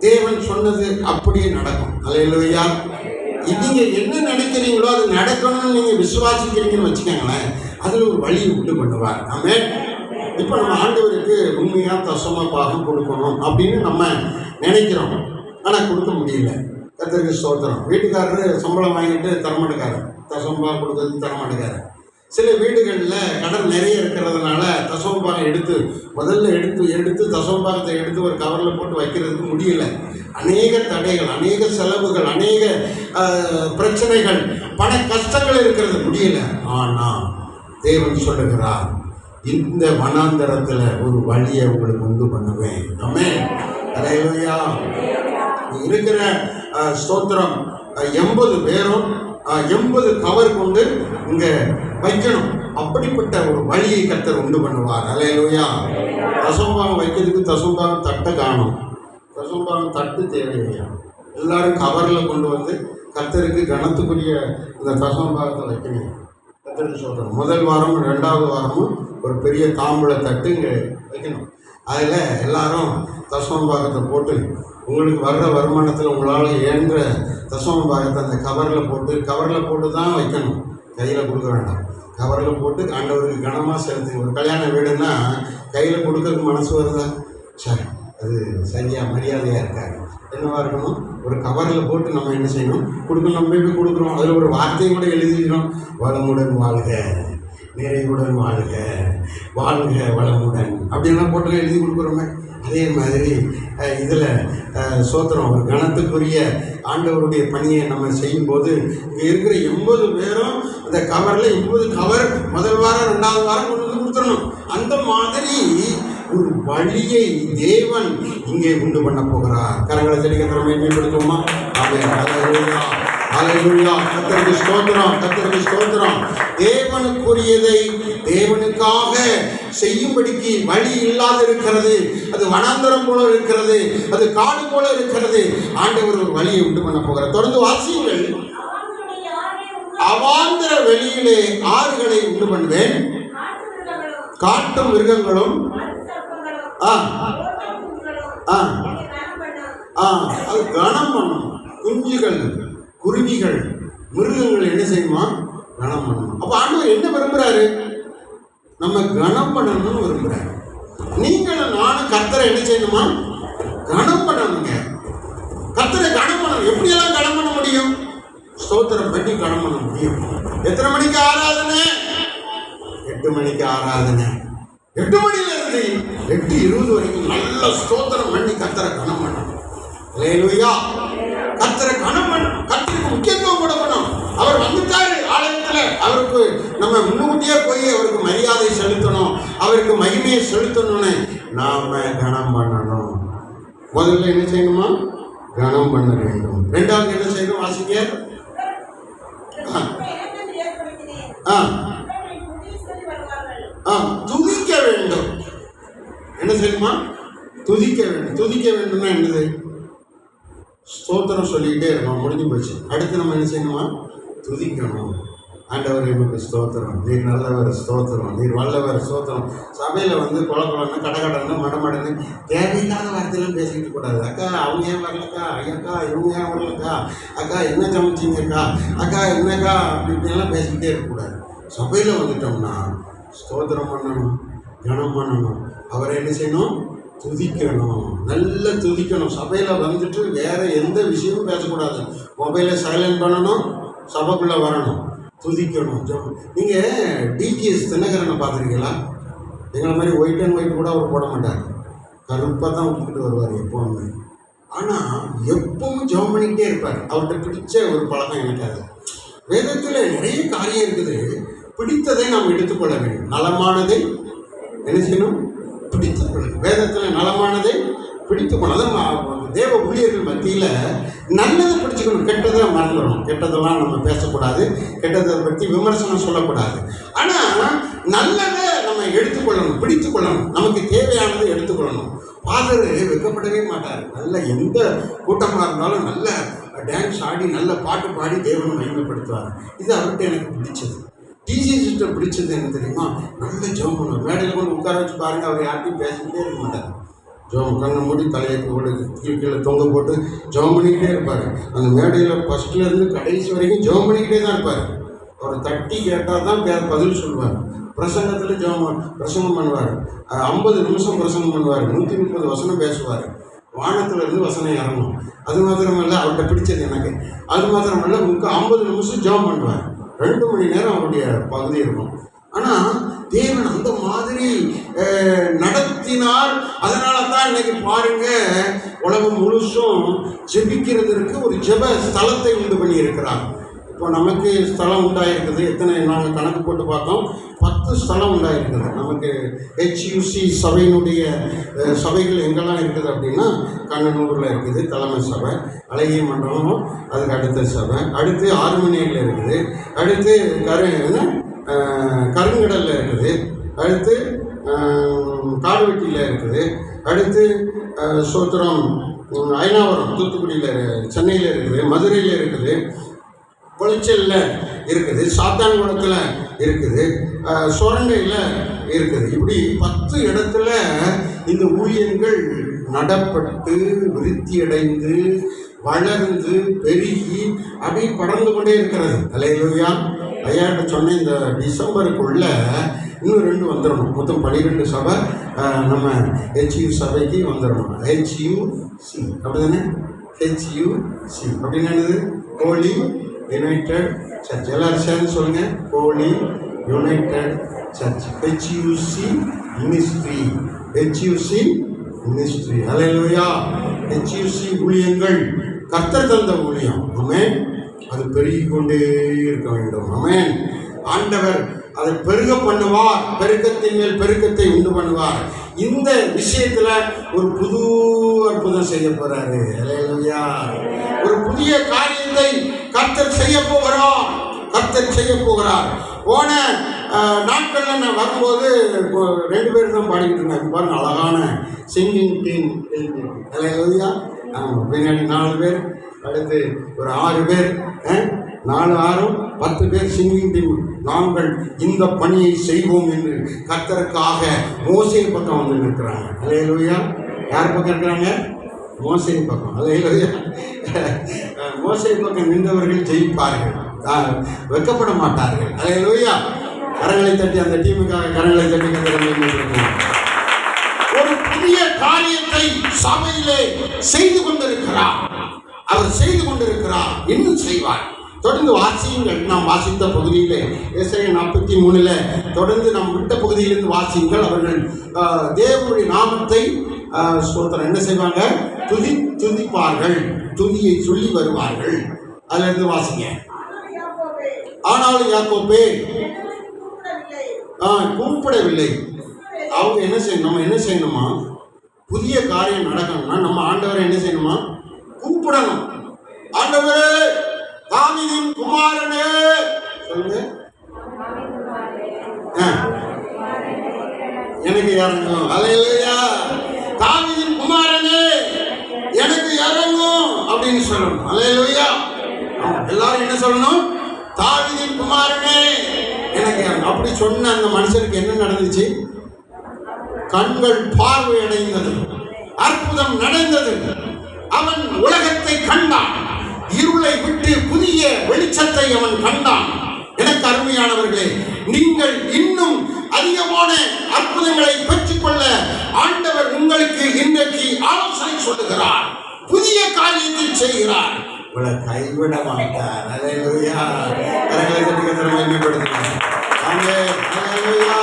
தேவன் சொன்னது அப்படியே நடக்கும். அல்லேலூயா. நீங்க என்ன நினைக்கிறீங்களோ அது நடக்கணும்னு நீங்க விசுவாசிக்கிறீங்கன்னு வச்சுக்கோங்களேன், அதுல ஒரு வழியை உண்டு பண்ணுவார். ஆமென். இப்போ நம்ம ஆண்டவருக்கு உண்மையாக தசம பாகம் கொடுக்கணும் அப்படின்னு நம்ம நினைக்கிறோம், ஆனால் கொடுக்க முடியல. கர்த்தருக்கு ஸ்தோத்திரம். வீட்டுக்காரரு சம்பளம் வாங்கிட்டு தரமாட்டேக்காரு, தசமபாகம் கொடுக்கறது தரமாட்டேக்காரு. சில வீடுகளில் கடன் நிறைய இருக்கிறதுனால தசமபாகம் முதல்ல எடுத்து தசமபாகத்தை எடுத்து ஒரு கவரில் போட்டு வைக்கிறதுக்கு முடியல. அநேக தடைகள், அநேக செலவுகள், அநேக பிரச்சனைகள், பண கஷ்டங்கள் இருக்கிறது, முடியல. ஆனால் தேவன் சொல்லுகிறார், இந்த வனாந்தரத்தில் ஒரு வழியை உங்களுக்கு உண்டு பண்ணுவேன். ஆமென். அல்லேலூயா. இருக்கிற ஸ்தோத்திரம் 80 பேரும் 80 கவர் கொண்டு இங்கே வைக்கணும். அப்படிப்பட்ட ஒரு வழியை கர்த்தர் உண்டு பண்ணுவார். அல்லேலூயா. தசமபாகம் வைக்கிறதுக்கு தசமபாகம் தட்டை காணும், தசமபாகம் தட்டு தேவையா? எல்லாரும் கவரில் கொண்டு வந்து கர்த்தருக்கு கனத்துக்குரிய இந்த தசமபாகத்தை வைக்கணும். கர்த்தருக்கு சொல்கிறோம், முதல் வாரமும் 2வது வாரமும் ஒரு பெரிய தாம்பூல தட்டு இங்கே வைக்கணும். அதில் எல்லாரும் தசமபாகத்தை போட்டு உங்களுக்கு வர்ற வருமானத்தில் உங்களால் ஏன்ற தசமபாகத்தை அந்த கவரில் போட்டு தான் வைக்கணும். கையில் கொடுக்க வேண்டாம், கவரில் போட்டு ஆண்டவருக்கு கனமாக செலுத்துங்க. ஒரு கல்யாண வீடுன்னா கையில் கொடுக்கறதுக்கு மனசு வருதா? சரி, அது சரியாக மரியாதையாக இருக்காது. என்னவா இருக்கணும்? ஒரு கவரில் போட்டு நம்ம என்ன செய்யணும்? கொடுக்கணும். நம்ம போய் கொடுக்குறோம், அதில் ஒரு வார்த்தையை கூட எழுதிக்கிறோம், வளமுடன் வாழ்க, நிறைவுடன் வாழ்க, வாழ்க வளமுடன் அப்படின்லாம் போட்டு எழுதி கொடுக்குறோமே. அதே மாதிரி இதில் சோத்திரம், ஒரு கணத்துக்குரிய ஆண்டவருடைய பணியை நம்ம செய்யும்போது இங்கே இருக்கிற 80 பேரும் அந்த கவரில் 80 கவர் முதல் வாரம் 2வது வாரம் கொண்டு வந்து கொடுத்துடணும். அந்த மாதிரி ஒரு வழியை தேவன் இங்கே உண்டு பண்ண போகிறார். கரங்களை தெளிக்கிற மேம்படுத்துவோமா? அல்லேலூயா. கர்த்தருக்கு ஸ்தோத்திரம், கர்த்தருக்கு ஸ்தோத்திரம். தேவனுக்குரியதை தேவனுக்காக செய்யும்படிக்கு வழி இல்லாது இருக்கிறது. அது வனாந்தரம் போல இருக்கிறது, அது காடு போல இருக்கிறது. ஆண்டவர் ஒரு வழியை உண்டு பண்ண போகிறார். தொடர்ந்து வாசியுங்கள். அவாந்தர வெளியிலே ஆறுகளை உண்டு பண்ணுவேன், காட்டு மிருகங்களும் அது கனம் பண்ணும். குஞ்சுகள், குருவிகள், மிருகங்கள் என்ன செய்யுமா? கனம் பண்ணணும். அப்போ ஆண்டவர் என்ன விரும்புகிறாரு? நம்ம கனம் பண்ணணும்னு விரும்புகிறாரு. நீங்களும் நானும் கர்த்தரை என்ன செய்யணுமா? கனம் பண்ணணுங்க. கர்த்தரை கனம் பண்ணணும். எப்படியெல்லாம் கனம் பண்ண முடியும்? ஸ்தோத்திரம் பண்ணி கனம் பண்ண முடியும். எத்தனை மணிக்கு ஆராதனை? 8 மணிக்கு ஆராதனை. 8 மணியிலிருந்து 8:20 வரைக்கும் நல்ல ஸ்தோத்திரம் பண்ணி கர்த்தரை கனம் பண்ணணும். அல்லேலூயா. கர்த்தரை கனம் பண்ணணும். கர்த்தருக்கு முக்கியத்துவம் கொடுக்கணும். அவர் வந்துட்டாரு ஆலயத்தில், அவருக்கு நம்ம முன்னுக்கூட்டியே போய் அவருக்கு மரியாதை செலுத்தணும், அவருக்கு மகிமையை செலுத்தணும்னு நாம கனம் பண்ணணும். முதல்ல என்ன செய்யணுமா? கனம் பண்ண வேண்டும். 2வது என்ன செய்யணும்? வாசிங்க. துதிக்க வேண்டும். என்ன செய்யணுமா? துதிக்க வேண்டும். துதிக்க வேண்டும்னா என்னது? ஸ்தோத்திரம் சொல்லிக்கிட்டே இருக்கணும். முடிஞ்சு போச்சு. அடுத்து நம்ம என்ன செய்யணுமா? துதிக்கணும். ஆண்டவர் எமக்கு ஸ்தோத்திரம், நீர் நல்லவர் ஸ்தோத்திரம், நீர் வல்லவர் ஸ்தோத்திரம். சபையில் வந்து குளக்குளன்னு கடகடன்னு மடமடன்னு தேவையில்லாத வார்த்தையெல்லாம் பேசிக்கிட்டு கூடாது. அக்கா அவங்க ஏன் வரலக்கா, ஐயாக்கா இவங்க ஏன் வரலக்கா, அக்கா என்ன சமைச்சிங்கக்கா, அக்கா என்னக்கா அப்படின்லாம் பேசிக்கிட்டே இருக்கக்கூடாது. சபையில் வந்துட்டோம்னா ஸ்தோத்திரம் பண்ணணும், கனம் பண்ணணும், அவரை என்ன செய்யணும், துதிக்கணும், நல்லா துதிக்கணும். சபையில் வந்துட்டு வேற எந்த விஷயமும் பேசக்கூடாது. மொபைலை சைலண்ட் பண்ணணும், சபைக்குள்ளே வரணும், துதிக்கணும். நீங்கள் டிகேஎஸ் தினகரனை பார்த்துருக்கீங்களா? எங்களை மாதிரி ஒயிட் அண்ட் ஒயிட் கூட அவர் போட மாட்டார், கருப்பாக தான் விட்டுக்கிட்டு வருவார் எப்போவுமே. ஆனால் எப்பவும் ஜெபம் பண்ணிக்கிட்டே இருப்பார். அவர்கிட்ட பிடிச்ச ஒரு பழக்கம் எனக்கு அது. வேதத்தில் நிறைய காரியம் இருக்குது. பிடித்ததை நாம் எடுத்துக்கொள்ள வேண்டும். நலமானதை என்ன செய்யணும், பிடித்துக்கொள்ளணும். வேதத்தில் நலமானதை பிடித்துக்கொள்ளணும். அதான் தேவ ஊழியர்கள் மத்தியில் நல்லதை பிடிச்சிக்கணும், கெட்டதை மறந்துடணும். கெட்டதெல்லாம் நம்ம பேசக்கூடாது, கெட்டதை பற்றி விமர்சனம் சொல்லக்கூடாது. ஆனால் நல்லதை நம்ம எடுத்துக்கொள்ளணும், பிடித்துக்கொள்ளணும், நமக்கு தேவையானதை எடுத்துக்கொள்ளணும். ஃபாதர் வெக்கப்படவே மாட்டார். நல்ல எந்த கூட்டமாக இருந்தாலும் நல்ல டான்ஸ் ஆடி நல்ல பாட்டு பாடி தேவனை மகிமைப்படுத்துவார். இது அவர்கிட்ட எனக்கு பிடிச்சது. டிஜிட்ட பிடிச்சது என்ன தெரியுமா, நல்ல ஜெபம் பண்ணுவார். மேடையில் கொண்டு உட்கார வச்சு பாருங்கள், அவர் யார்ட்டையும் பேசிக்கிட்டே இருக்க மாட்டார். ஜெபம் கண்ணை மூடி தலையை கீழே தொங்க போட்டு ஜெபம் பண்ணிக்கிட்டே இருப்பார். அந்த மேடையில் ஃபஸ்ட்லேருந்து கடைசி வரைக்கும் ஜெபம் பண்ணிக்கிட்டே தான் இருப்பார். அவரை தட்டி கேட்டால் தான் பதில் சொல்லுவார். பிரசங்கத்தில் பிரசங்கம் பண்ணுவார். 50 நிமிஷம் பிரசங்கம் பண்ணுவார். 130 வசனம் பேசுவார். வானத்திலிருந்து வசனம் இறங்கும். அது மாத்திரமல்ல, அவர்கிட்ட பிடிச்சது எனக்கு அது மாத்திரமல்ல, 50 நிமிஷம் ஜெபம் பண்ணுவார். 2 மணி நேரம் அவருடைய பகுதி இருக்கும். ஆனால் தேவன் அந்த மாதிரி நடத்தினார். அதனால தான் இன்னைக்கு பாருங்க, உலகம் முழுசும் ஜெபிக்கிறதுக்கு ஒரு ஜெப ஸ்தலத்தை உண்டு பண்ணி இருக்கிறார். இப்போ நமக்கு ஸ்தலம் உண்டாயிருக்குது. எத்தனை நாங்கள் கணக்கு போட்டு பார்த்தோம், 10 ஸ்தலம் உண்டாயிருக்குது நமக்கு. HUC சபையினுடைய சபைகள் எங்கெல்லாம் இருக்குது அப்படின்னா, கண்ணனூரில் இருக்குது தலைமை சபை, அழகிய மண்டபம் அதுக்கு அடுத்த சபை, அடுத்து ஆறுமணியில் இருக்குது, அடுத்து கருங்கடலில் இருக்குது, அடுத்து காடுவெட்டியில் இருக்குது, அடுத்து சோத்திரம் அயனாவரம் தூத்துக்குடியில் சென்னையில் இருக்குது, மதுரையில் இருக்குது, குளச்சலில் இருக்குது, சாத்தான்குளத்தில் இருக்குது, சுரண்டையில் இருக்குது. இப்படி 10 இடத்துல இந்த ஊழியங்கள் நடப்பட்டு விருத்தியடைந்து வளர்ந்து பெருகி அப்படியே படர்ந்து கொண்டே இருக்கிறது. அல்லேலூயா. ஐயாட்ட சொன்ன இந்த டிசம்பருக்குள்ள இன்னும் 2 வந்துடணும். மொத்தம் 12 சபை நம்ம HU சபைக்கு வந்துடணும். HUC அப்படி தானே? HUC அப்படின்னு என்னது? Holy united church. எல்லாரும் சேர்ந்து சொல்லுங்க, holy united church. HUC ministry, HUC ministry. Hallelujah. HUC ஊழியங்கள் கர்த்தர் தந்த ஊழியம். ஆமென். அது பெருகி கொண்டே இருக்க வேண்டும். ஆமென். ஆண்டவர் அதை பெருக பண்ணுவார். பெருக்கத்தின் மேல் பெருக்கத்தை உண்டு பண்ணுவார். இந்த விஷயத்துல ஒரு புது அற்புதம் செய்ய போறாரு. அல்லேலூயா. ஒரு புதிய காரியத்தை கர்த்தர் செய்ய போகிறார். கர்த்தர் செய்ய போகிறார். போன நாட்கள்ல நான் வரும்போது 2 பேர் தான் பாடிக்கிட்டு இருந்தாங்க. பாருங்க, அழகான சிங்கிங் டீம். அல்லேலூயா. பின்னாடி 4 பேர், அடுத்து ஒரு 6 பேர், 4 6 10 பேர் சிங்கிங் டீம். நாங்கள் இந்த பணியை செய்வோம் என்று கர்த்தருக்காக மோசே பக்கம் வந்து நிற்கிறாங்க. அல்லேலூயா. யார் பக்கம் இருக்கிறாங்க? மோசே பக்கம். அல்லேலூயா. மோசே பக்கம் நின்றவர்கள் ஜெயிப்பார்கள், வெட்கப்பட மாட்டார்கள். அல்லேலூயா. கரங்களை தட்டி அந்த டீமுக்காக கரங்களை தட்டி ஒரு புதிய காரியத்தை சபையிலே செய்து கொண்டிருக்கிறார். அவர் செய்து கொண்டிருக்கிறார், இன்னும் செய்வார். தொடர்ந்து வாசியுங்கள். நாம் வாசித்த பகுதியிலே ஏசாயா 43 தொடர்ந்து நாம் விட்ட பகுதியிலிருந்து வாசியுங்கள். அவர்கள் தேவனுடைய நாமத்தை ஸ்தோத்திரம் என்ன செய்வாங்க? துதிப்பார்கள், துதியை சொல்லி வருவார்கள். அதுல இருந்து வாசிங்க. ஆனாலும் யாக்கோபே கூப்பிடவில்லை. அவங்க என்ன செய்யணும்? நம்ம என்ன செய்யணுமா? புதிய காரியம் நடக்கணும்னா நம்ம ஆண்டவரை என்ன செய்யணுமா? கூப்பிடணும். ஆண்டவரே, தாவீதின் குமாரனே சொல்லுங்க, எனக்கு இறங்கும். அல்லேலூயா. தாவீதின் குமாரனே எனக்கு இறங்கும் அப்படின்னு சொல்லணும். அல்லேலூயா. எல்லாரும் என்ன சொல்லணும்? தாவீதின் குமாரனே சொன்ன அந்த மனுஷனுக்கு என்ன நடந்துச்சு? கண்கள் பார்வை அடைந்தது, அற்புதம் நடந்தது. அவன் உலகத்தை கண்டான், இருளை விட்டு புதிய வெளிச்சத்தை அவன் கண்டான். எனக்கு அருமையானவர்களே, நீங்கள் இன்னும் அதிகமான அற்புதங்களை பெற்றுக்கொள்ள ஆண்டவர் உங்களுக்கு இன்றைக்கு ஆலோசனை சொல்லுகிறார். புதிய காரியத்தை செய்கிறார், உங்களை கைவிட மாட்டார். அல்லேலூயா. கரங்களை தட்டி மகிமைப்படுத்துங்க. ஆமென். அல்லேலூயா.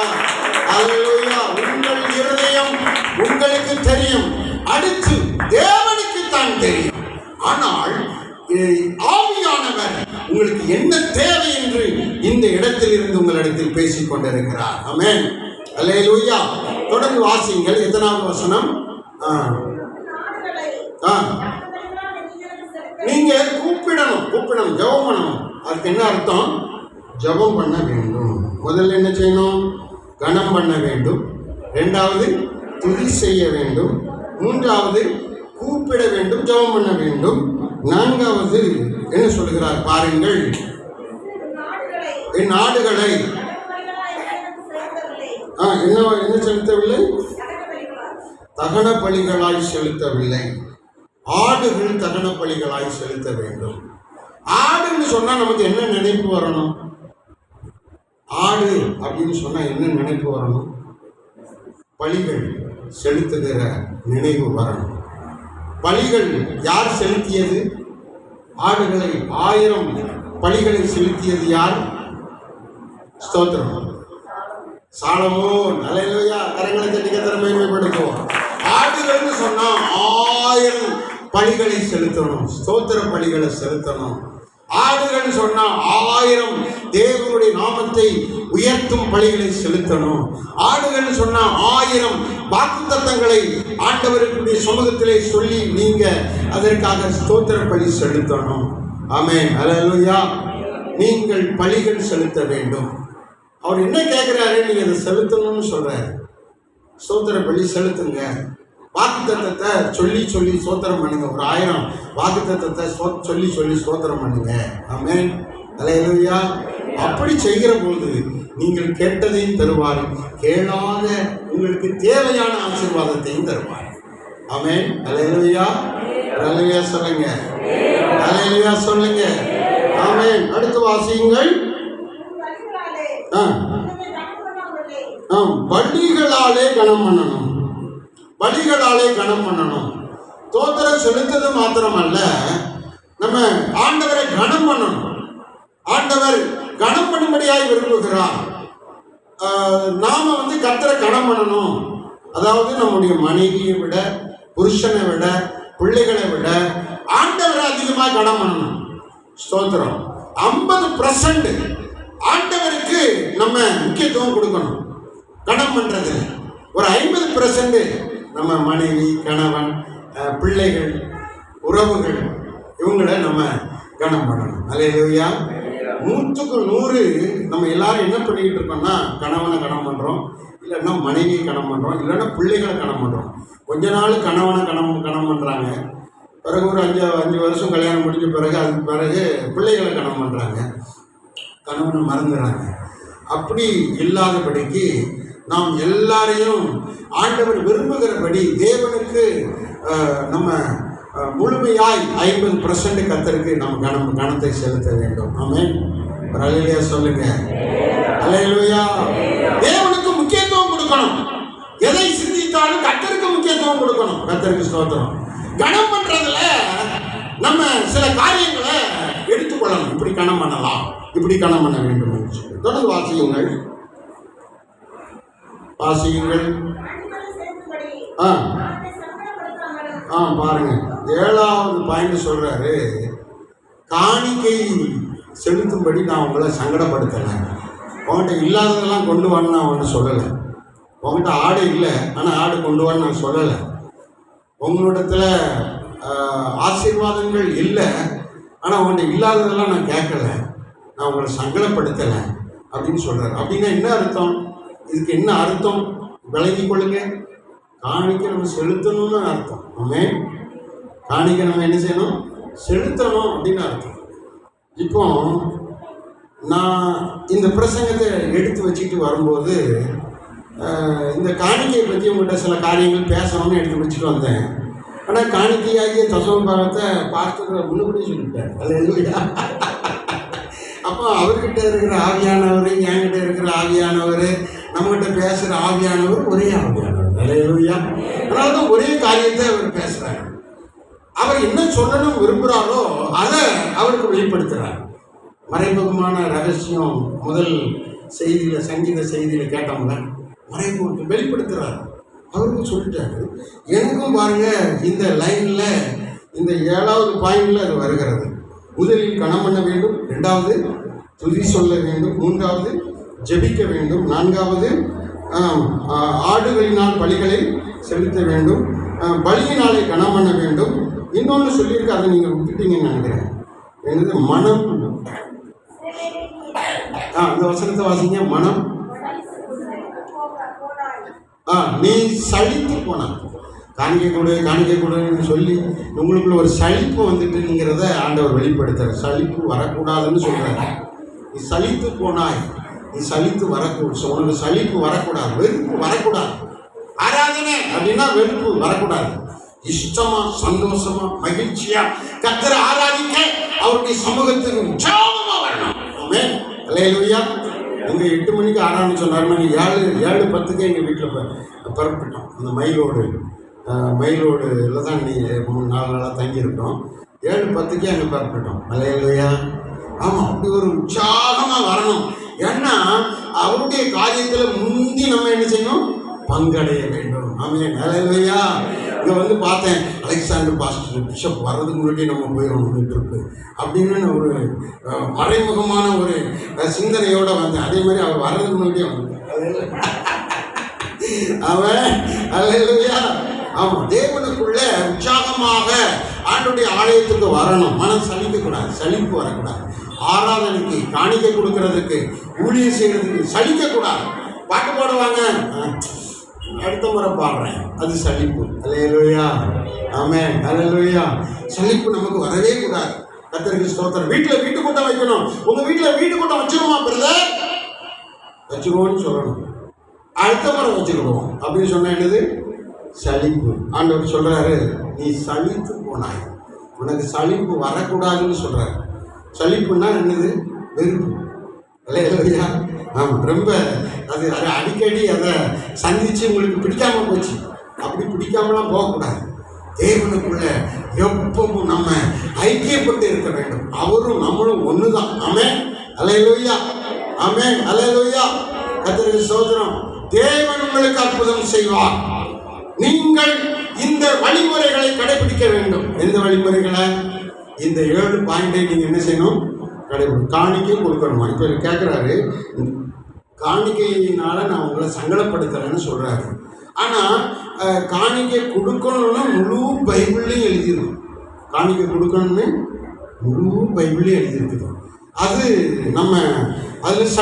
அல்லேலூயா. உங்கள் இருதயம் உங்களுக்கு தெரியும், அடுத்து தேவனுக்கு தான் தெரியும். ஆனால் ஆவியானவர் உங்களுக்கு என்ன தேவை என்று இந்த இடத்தில் இருந்து உங்களிடத்தில் பேசிக் கொண்டிருக்கிறார். ஆமென். அல்லேலூயா. தொடர்ந்து வாசிங்கள். எத்தனாவது வசனம்? நீங்க கூப்பிடணும், ஜெபம் பண்ணணும். அதுக்கு என்ன அர்த்தம்? ஜெபம் பண்ண வேண்டும். முதல்ல என்ன செய்யணும்? கனம் பண்ண வேண்டும். இரண்டாவது துதி செய்ய வேண்டும். மூன்றாவது கூப்பிட வேண்டும், ஜெபம் பண்ண வேண்டும். நான்காவது என்ன சொல்கிறார் பாருங்கள், என் ஆடுகளை என்ன செலுத்தவில்லை? தகன பலிகளாய் செலுத்தவில்லை. ஆடுகள் தகன பலிகளாய் செலுத்த வேண்டும். ஆடுன்னு சொன்னா நமக்கு என்ன நினைப்பு வரணும்? ஆடு அப்படின்னு சொன்னா என்ன நினைப்பு வரணும்? பலிகள் செலுத்துகிற நினைவு வரணும். பலிகள் யார் செலுத்தியது? ஆடுகளை 1000 பலிகளை செலுத்தியது யார்? ஸ்தோத்திரம், சாலமோன். அல்லேலூயா. கரங்களை தட்டி கர்த்தரை மகிமைப்படுத்துவோம். ஆடுகள்னு சொன்னா 1000 பலிகளை செலுத்தணும், ஸ்தோத்திர பலிகளை செலுத்தணும். ஆடுகள் சொன்னா 1000 தேவனுடைய நாமத்தை உயர்த்தும் பலிகளை செலுத்தணும். ஆடுகள் சொன்னா 1000 வாக்குத்தத்தங்களை ஆண்டவருடைய சமூகத்திலே சொல்லி நீங்க அதற்காக ஸ்தோத்திர பலி செலுத்தணும். ஆமென். அல்லேலூயா. நீங்கள் பலிகள் செலுத்த வேண்டும். அவர் என்ன கேட்கிறாரு? நீங்க அதை செலுத்தணும்னு சொல்றாரு. ஸ்தோத்திர பலி செலுத்துங்க. வாக்குத்தத்தத்தை சொல்லி சொல்லி ஸ்தோத்திரம் பண்ணுங்க. ஒரு 1000 வாக்குத்தத்தத்தை சொல்லி சொல்லி ஸ்தோத்திரம் பண்ணுங்க. ஆமென். அல்லேலூயா. அப்படி செய்கிற போது நீங்கள் கேட்டதையும் தருவார், கேளாத உங்களுக்கு தேவையான ஆசீர்வாதத்தையும் தருவார். ஆமென். அல்லேலூயா. அல்லேலூயா சொல்லுங்க. அல்லேலூயா சொல்லுங்க. ஆமென். அடுத்து வாசியுங்கள். பலிகளாலே கனம் பண்ணணும். பலிகளாலே கனம் பண்ணணும். தோத்திரம் செலுத்தது மாத்திரமல்ல, நம்ம ஆண்டவரை கனம் பண்ணணும். ஆண்டவர் கனம் பண்ணும்படியாய் விரும்புகிறார். நாம கர்த்தரை கனம் பண்ணணும். அதாவது நம்முடைய மனைவியை விட, புருஷனை விட, பிள்ளைகளை விட ஆண்டவரை அதிகமாக கனம் பண்ணணும். ஸ்தோத்திரம். 50% ஆண்டவருக்கு நம்ம முக்கியத்துவம் கொடுக்கணும். கனம் பண்றது ஒரு 50% நம்ம மனைவி, கணவன், பிள்ளைகள், உறவுகள் இவங்களை நம்ம கனம் பண்ணணும். அல்லேலூயா. 100க்கு 100 நம்ம எல்லாரும் என்ன பண்ணிக்கிட்டு இருக்கோம்னா, கணவனை கனம் பண்ணுறோம், இல்லைன்னா மனைவியை கனம் பண்ணுறோம், இல்லைன்னா பிள்ளைகளை கனம் பண்ணுறோம். கொஞ்ச நாள் கணவனை கனம் பண்ணுறாங்க, பிறகு ஒரு 5 வருஷம் கல்யாணம் முடிஞ்ச பிறகு அதுக்கு பிறகு பிள்ளைகளை கனம் பண்ணுறாங்க, கணவனை மறந்துடுறாங்க. அப்படி இல்லாதபடிக்கு நாம் எல்லாரையும் ஆண்டவர் விரும்புகிறபடி தேவனுக்கு நம்ம முழுமையாய் 50% கர்த்தருக்கு நம்ம கணத்தை செலுத்த வேண்டும். ஆமென். அல்லேலூயா சொல்லுங்க. அல்லேலூயா. தேவனுக்கு முக்கியத்துவம் கொடுக்கணும். எதை சிந்தித்தாலும் கர்த்தருக்கு முக்கியத்துவம் கொடுக்கணும். கர்த்தருக்கு ஸ்தோத்திரம். கணம் பண்றதுல நம்ம சில காரியங்களை எடுத்துக்கொள்ளணும். இப்படி கணம் பண்ணலாம், இப்படி கணம் பண்ண வேண்டும் என்று சொல்லி தொடர்ந்து வாசியுங்கள். வாசியுங்கள். பாருங்க, 7வது பாயிண்ட் சொல்றாரு, காணிக்கை செலுத்தும்படி நான் உங்களை சங்கடப்படுத்தலை. உங்கள்கிட்ட இல்லாததெல்லாம் கொண்டு வான்னு நான் ஒன்று சொல்லலை. உங்கள்கிட்ட ஆடு இல்லை, ஆனால் ஆடு கொண்டு வான்னு நான் சொல்லலை. உங்களிடத்துல ஆசீர்வாதங்கள் இல்லை, ஆனால் உங்கள்கிட்ட இல்லாததெல்லாம் நான் கேட்கல, நான் உங்களை சங்கடப்படுத்தலை அப்படின்னு சொல்கிறார். அப்படின்னா என்ன அர்த்தம்? இதுக்கு என்ன அர்த்தம் விளங்கி கொள்ளுங்க. காணிக்கை நம்ம செலுத்தணும்னு அர்த்தம். ஆமே, காணிக்கை நம்ம என்ன செய்யணும்? செலுத்தணும் அப்படின்னு அர்த்தம். இப்போ நான் இந்த பிரசங்கத்தை எடுத்து வச்சுட்டு வரும்போது இந்த காணிக்கையை பற்றி உங்கள்கிட்ட சில காரியங்கள் பேசணும்னு எடுத்து வச்சுட்டு வந்தேன். ஆனால் காணிக்கையாகிய தசம பாகத்தை பார்த்துக்கிற முன்னுக்கூடி சொல்லிட்டார். அல்லேலூயா. அப்போ அவர்கிட்ட இருக்கிற ஆவியானவர், என்கிட்ட இருக்கிற ஆவியானவர், நம்மகிட்ட பேசுகிற ஆவியானவர் ஒரே ஆவியானவர். அல்லேலூயா. அதனால தான் ஒரே காரியத்தை அவர் பேசுகிறார். அவர் என்ன சொல்லணும் விரும்புகிறாரோ அதை அவருக்கு வெளிப்படுத்துகிறார். மறைமுகமான ரகசியம் முதல் செய்தியில், சங்கீத செய்தியில் கேட்டவங்க மறைமுகத்தை வெளிப்படுத்துகிறார். அவருக்கு சொல்லிட்டாரு. எனக்கும் பாருங்க, இந்த லைனில் இந்த 7வது பாயிண்டில் அது வருகிறது. முதலில் கணம் பண்ண வேண்டும், 2வது துதி சொல்ல வேண்டும், 3வது ஜெபிக்க வேண்டும், 4வது ஆடுகளினால் பலிகளை செலுத்த வேண்டும், பலியினாலே கணம் பண்ண வேண்டும். இன்னொன்று சொல்லியிருக்கு, அதை நீங்கள் விட்டுட்டீங்கன்னு நினைக்கிறேன். எனது மனம், இந்த வசனத்தை வாசிங்க. மனம், நீ சலித்து போன காணிக்கை கொடுன்னு சொல்லி உங்களுக்குள்ள ஒரு சலிப்பு வந்துட்டுங்கிறத ஆண்டவர் வெளிப்படுத்துறார். சலிப்பு வரக்கூடாதுன்னு சொல்றாரு. நீ சலித்து போனாய், நீ சலித்து வரக்கூடாது, உனக்கு சலிப்பு வரக்கூடாது, வெறுப்பு வரக்கூடாது. ஆராதனை அப்படின்னா வெறுப்பு வரக்கூடாது. இஷ்டமா, சந்தோஷமா, மகிழ்ச்சியா கர்த்தரை ஆராதிக்க அவருடைய சமூகத்துக்கு உற்சாகமா வரணும். ஆமென். அல்லேலூயா. இங்கே 8 மணிக்கு ஆராதனை சொன்னார். நாங்கள் 7:10 எங்கள் வீட்டில் புறப்பட்டோம். அந்த மயிலோடில் தான் நீ 3-4 நாளாக தங்கியிருக்கோம். 7:10 அங்கே புறப்பட்டோம். அல்லேலூயா. ஆமாம், அப்படி ஒரு உற்சாகமாக வரணும். ஏன்னா அவருடைய காரியத்தில் முந்தி நம்ம என்ன செய்யணும்? பங்கடைய வேண்டும். ஆமென். அல்லேலூயா. இங்கே வந்து பார்த்தேன், அலெக்சாண்டர் பாஸ்டர் பிஷப் வர்றதுக்கு முன்னாடி நம்ம போயிடணும் இருக்கு அப்படின்னு ஒரு மறைமுகமான ஒரு சிந்தனையோடு வந்தேன். அதே மாதிரி அவர் வர்றதுக்கு முன்னாடியே வந்தேன். அவன் அல்லேலூயா. ஆமாம், தேவனுக்குள்ள உற்சாகமாக ஆண்டுடைய ஆலயத்துக்கு வரணும். மனம் சலிக்கக்கூடாது, சலிப்பு வரக்கூடாது. ஆராதனைக்கு, காணிக்கை கொடுக்கறதுக்கு, ஊழியம் செய்யறதுக்கு சலிக்கக்கூடாது. பாட்டு பாடுவாங்க, அடுத்த முறை பாடுறேன், அது சலிப்பு. அல்லேலூயா. ஆமென். அல்லேலூயா. சலிப்பு நமக்கு வரவே கூடாது. கர்த்தருக்கு ஸ்தோத்திரம். வீட்டு கூட்டம் வைக்கணும். உங்க வீட்டில் வீட்டு கூட்டம் வச்சிருமா பிரதர்? வச்சுருவோன்னு சொல்லணும். அடுத்த முறை வச்சுக்கிடுவோம் அப்படின்னு சொன்ன என்னது? சலிப்பு. ஆண்டவர் சொல்றாரு, நீ சலித்து போனாய், உனக்கு சலிப்பு வரக்கூடாதுன்னு சொல்றாரு. சலிப்புன்னா என்னது? வெறுப்பு. அல்லேலூயா. ஆமாம், ரொம்ப அது அடிக்கடி அதை சந்தித்து உங்களுக்கு பிடிக்காமல் போச்சு. அப்படி பிடிக்காமலாம் போகக்கூடாது. தேவனுக்குள்ள எப்பவும் நம்ம ஐக்கியப்பட்டு இருக்க வேண்டும். அவரும் நம்மளும் ஒன்று தான். ஆமென். அல்லேலூயா. ஆமென். அல்லேலூயா. கர்த்தருக்கு ஸ்தோத்திரம். தேவன் உங்களுக்கு அற்புதம் செய்வார். நீங்கள் இந்த வழிமுறைகளை கடைபிடிக்க வேண்டும். எந்த வழிமுறைகளை? இந்த 7 பாயிண்டை நீங்கள் என்ன செய்யணும்? காணிக்கை கொடுக்கணுமா? இப்போ கேட்குறாரு, காணிக்கையினால நான் உங்களை சங்கடப்படுத்துறேன்னு சொல்கிறாரு. ஆனால் காணிக்கை கொடுக்கணும்னா முழு பைபிள்லையும் எழுதிடும். காணிக்கை கொடுக்கணும்னு முழு பைபிள்லையும் எழுதியிருக்குது. அது நம்ம அதில்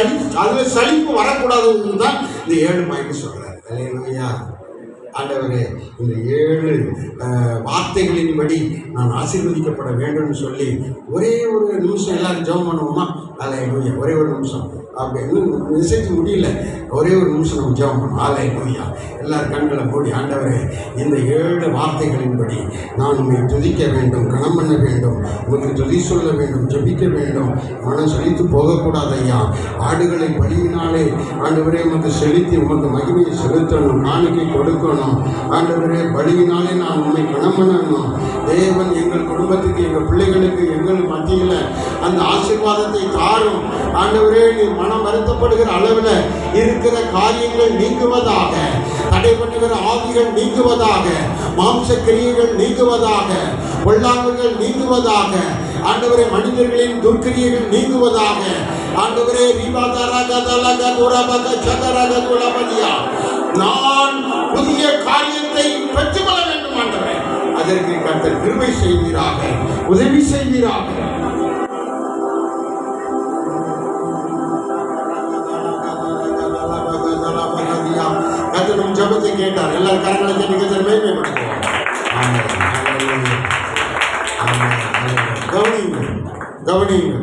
சலிப்பு வரக்கூடாதுன்னு தான் இந்த 7 பாயிண்ட் சொல்கிறார். அல்லேலூயா. ஆண்டவரே, இந்த 7 வார்த்தைகளின்படி நான் ஆசீர்வதிக்கப்பட வேண்டும்னு சொல்லி ஒரே ஒரு நிமிஷம் எல்லாரும் ஜெபம் பண்ணுவோமா? அல்லேலூயா. ஒரே ஒரு நிமிஷம். அப்படின்னு மெசேஜ் முடியல, ஒரே ஒரு நிமிஷம் நம்ம ஜெபம் பண்ணுவோம். அல்லேலூயா. எல்லாரும் கண்களை மூடி, ஆண்டவரே, இந்த 7 வார்த்தைகளின்படி நான் உண்மை துதிக்க வேண்டும், கணம் பண்ண வேண்டும், உங்களுக்கு துதி சொல்ல வேண்டும், ஜெபிக்க வேண்டும், மனம் செழித்து போகக்கூடாது ஐயா. ஆடுகளை பலியினாலே ஆண்டவரே உமக்கு செலுத்தி உமக்கு மகிமையை செலுத்தணும், காணிக்கை கொடுக்கணும். ஆண்டவரே, பலியினாலே நான் உண்மை கணம் பண்ணணும். தேவன் எங்கள் குடும்பத்துக்கு, எங்கள் பிள்ளைகளுக்கு, எங்கள் மத்தியில் அந்த ஆசீர்வாதத்தை தாரும். ஆண்டவரே, நீ மனம் வருத்தப்படுகிற அளவில் இருக்கிற காரியங்கள் நீங்குவதாக, தடைபட்டுகிற ஆவிகள் நீங்குவதாக, மாம்ச கிரியைகள் நீங்குவதாக, பொல்லாங்குகள் நீங்குவதாக, ஆண்டவரே மனிதர்களின் துர்க்கிரியைகள் நீங்குவதாக. ஆண்டவரே, நான் புதிய காரியத்தை பெற்றுக்கொள்ள வேண்டும். ஆண்டவரே, அதற்கு கர்த்தர் கிருபை செய்வீராக, உதவி செய்வீராக. கர்த்தர் ஜெபத்தை கேட்டார். எல்லாரும் கரங்களை தட்டி கர்த்தரை மகிமைப்படுத்துவோம். கவனிங்க,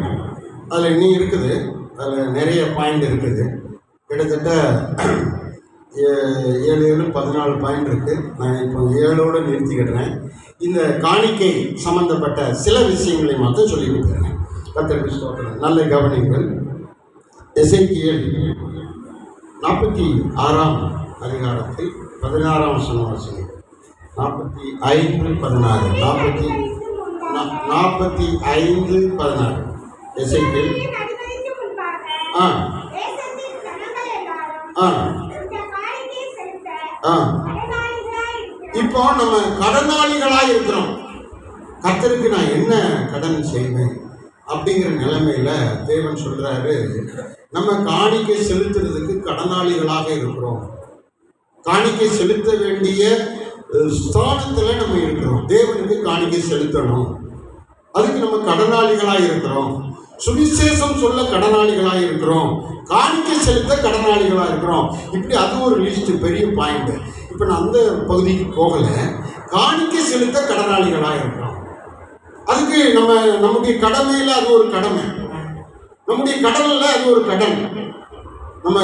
அதில் நீ இருக்குது. பாயிண்ட் இருக்குது. கிட்டத்தட்ட 14 பாயிண்ட் இருக்குது. நான் இப்போ 7ஓடு நிறுத்திக்கிடுறேன். இந்த காணிக்கை சம்பந்தப்பட்ட சில விஷயங்களை மட்டும் சொல்லி கொடுக்குறேன். கர்த்தருக்கு ஸ்தோத்திரம். நல்ல கவனிங்கள். எசேக்கியேல் 46ஆம் அதிகாரத்தில் 16ஆம் வசனம் வாசிங்க. 45:16 எசேக்கியேல். இப்போ நம்ம கடனாளிகளாக இருக்கிறோம். கர்த்தருக்கு நான் என்ன கடன் செய்வேன் அப்படிங்கிற நிலைமையில தேவன் சொல்றாரு, நம்ம காணிக்கை செலுத்துறதுக்கு கடனாளிகளாக இருக்கிறோம். காணிக்கை செலுத்த வேண்டிய ஸ்தானத்துல நம்ம இருக்கிறோம். தேவனுக்கு காணிக்கை செலுத்தணும், அதுக்கு நம்ம கடனாளிகளாக இருக்கிறோம். சுவிசேஷம் சொல்ல கடனாளிகளாக இருக்கிறோம், காணிக்கை செலுத்த கடனாளிகளாக இருக்கிறோம். இப்படி அது ஒரு லிஸ்ட், பெரிய பாயிண்ட். இப்போ நான் அந்த பகுதிக்கு போகலை. காணிக்கை செலுத்த கடனாளிகளாக இருக்கிறோம். அதுக்கு நம்முடைய கடமையில் அது ஒரு கடமை, நம்முடைய கடனில் அது ஒரு கடன். நம்ம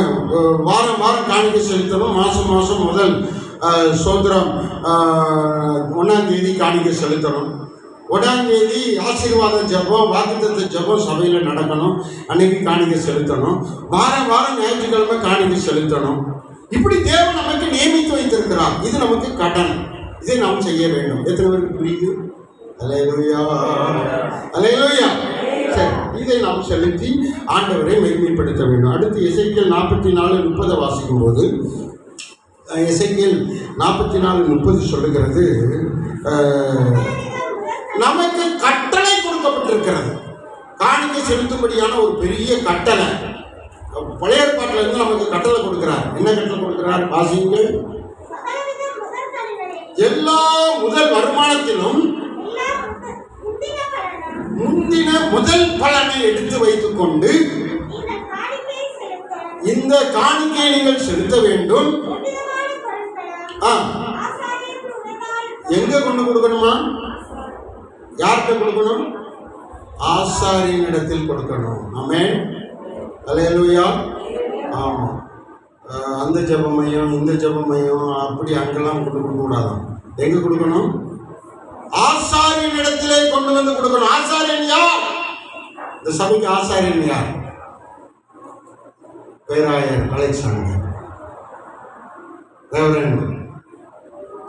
வாரம் வாரம் காணிக்கை செலுத்தணும். மாதம் முதல் சோதரம் 1ஆம் தேதி காணிக்கை செலுத்தணும். 1ஆம் தேதி ஆசீர்வாத ஜபம், வாக்குத்தத்த ஜபம் சபையில் நடக்கணும். அன்னைக்கு காணிக்கை செலுத்தணும். வாரம் ஞாயிற்றுக்கிழமை காணிக்கை செலுத்தணும். இப்படி தேவன் நமக்கு நியமித்து வைத்திருக்கிறார். இது நமக்கு கடன். இதை நாம் செய்ய வேண்டும். எத்தனை பேருக்கு புரியுது? அல்லேலூயா, அல்லேலூயா. சரி, இதை நாம் செலுத்தி ஆண்டவரை மகிமைப்படுத்த வேண்டும். அடுத்து எசேக்கியேல் 44:30 வாசிக்கும் போது, எசேக்கியேல் 44:30 சொல்லுகிறது, நமக்கு கட்டளை கொடுக்கப்பட்டிருக்கிறது. காணிக்கை செலுத்தும்படியான ஒரு பெரிய கட்டளை. பழைய ஏற்பாட்டில் இருந்து நமக்கு கட்டளை கொடுக்கிறார். என்ன கட்டளை கொடுக்கிறார்? வாசியுங்கள். எல்லா முதல் வருமானத்திலும் முந்தின முதல் பலனை எடுத்து வைத்துக் கொண்டு இந்த காணிக்கையை நீங்கள் செலுத்த வேண்டும். எங்க கொண்டு கொடுக்கணுமா? யார்கிட்ட கொடுக்கணும்? ஆசாரியனிடத்தில் கொடுக்கணும். ஆமென், அல்லேலூயா. ஆமாம், அந்த ஜெபமையும் இந்த ஜெபமையும் அப்படி அங்கெல்லாம் கொடுக்க கூடாது. எங்க கொடுக்கணும்? ஆசாரியனிடத்திலே கொண்டு வந்து கொடுக்கணும். ஆசாரியன் யார்? இந்த சபைக்கு ஆசாரியன் யார்? பேராயர் அலெக்சாண்டர், ரெவரண்ட்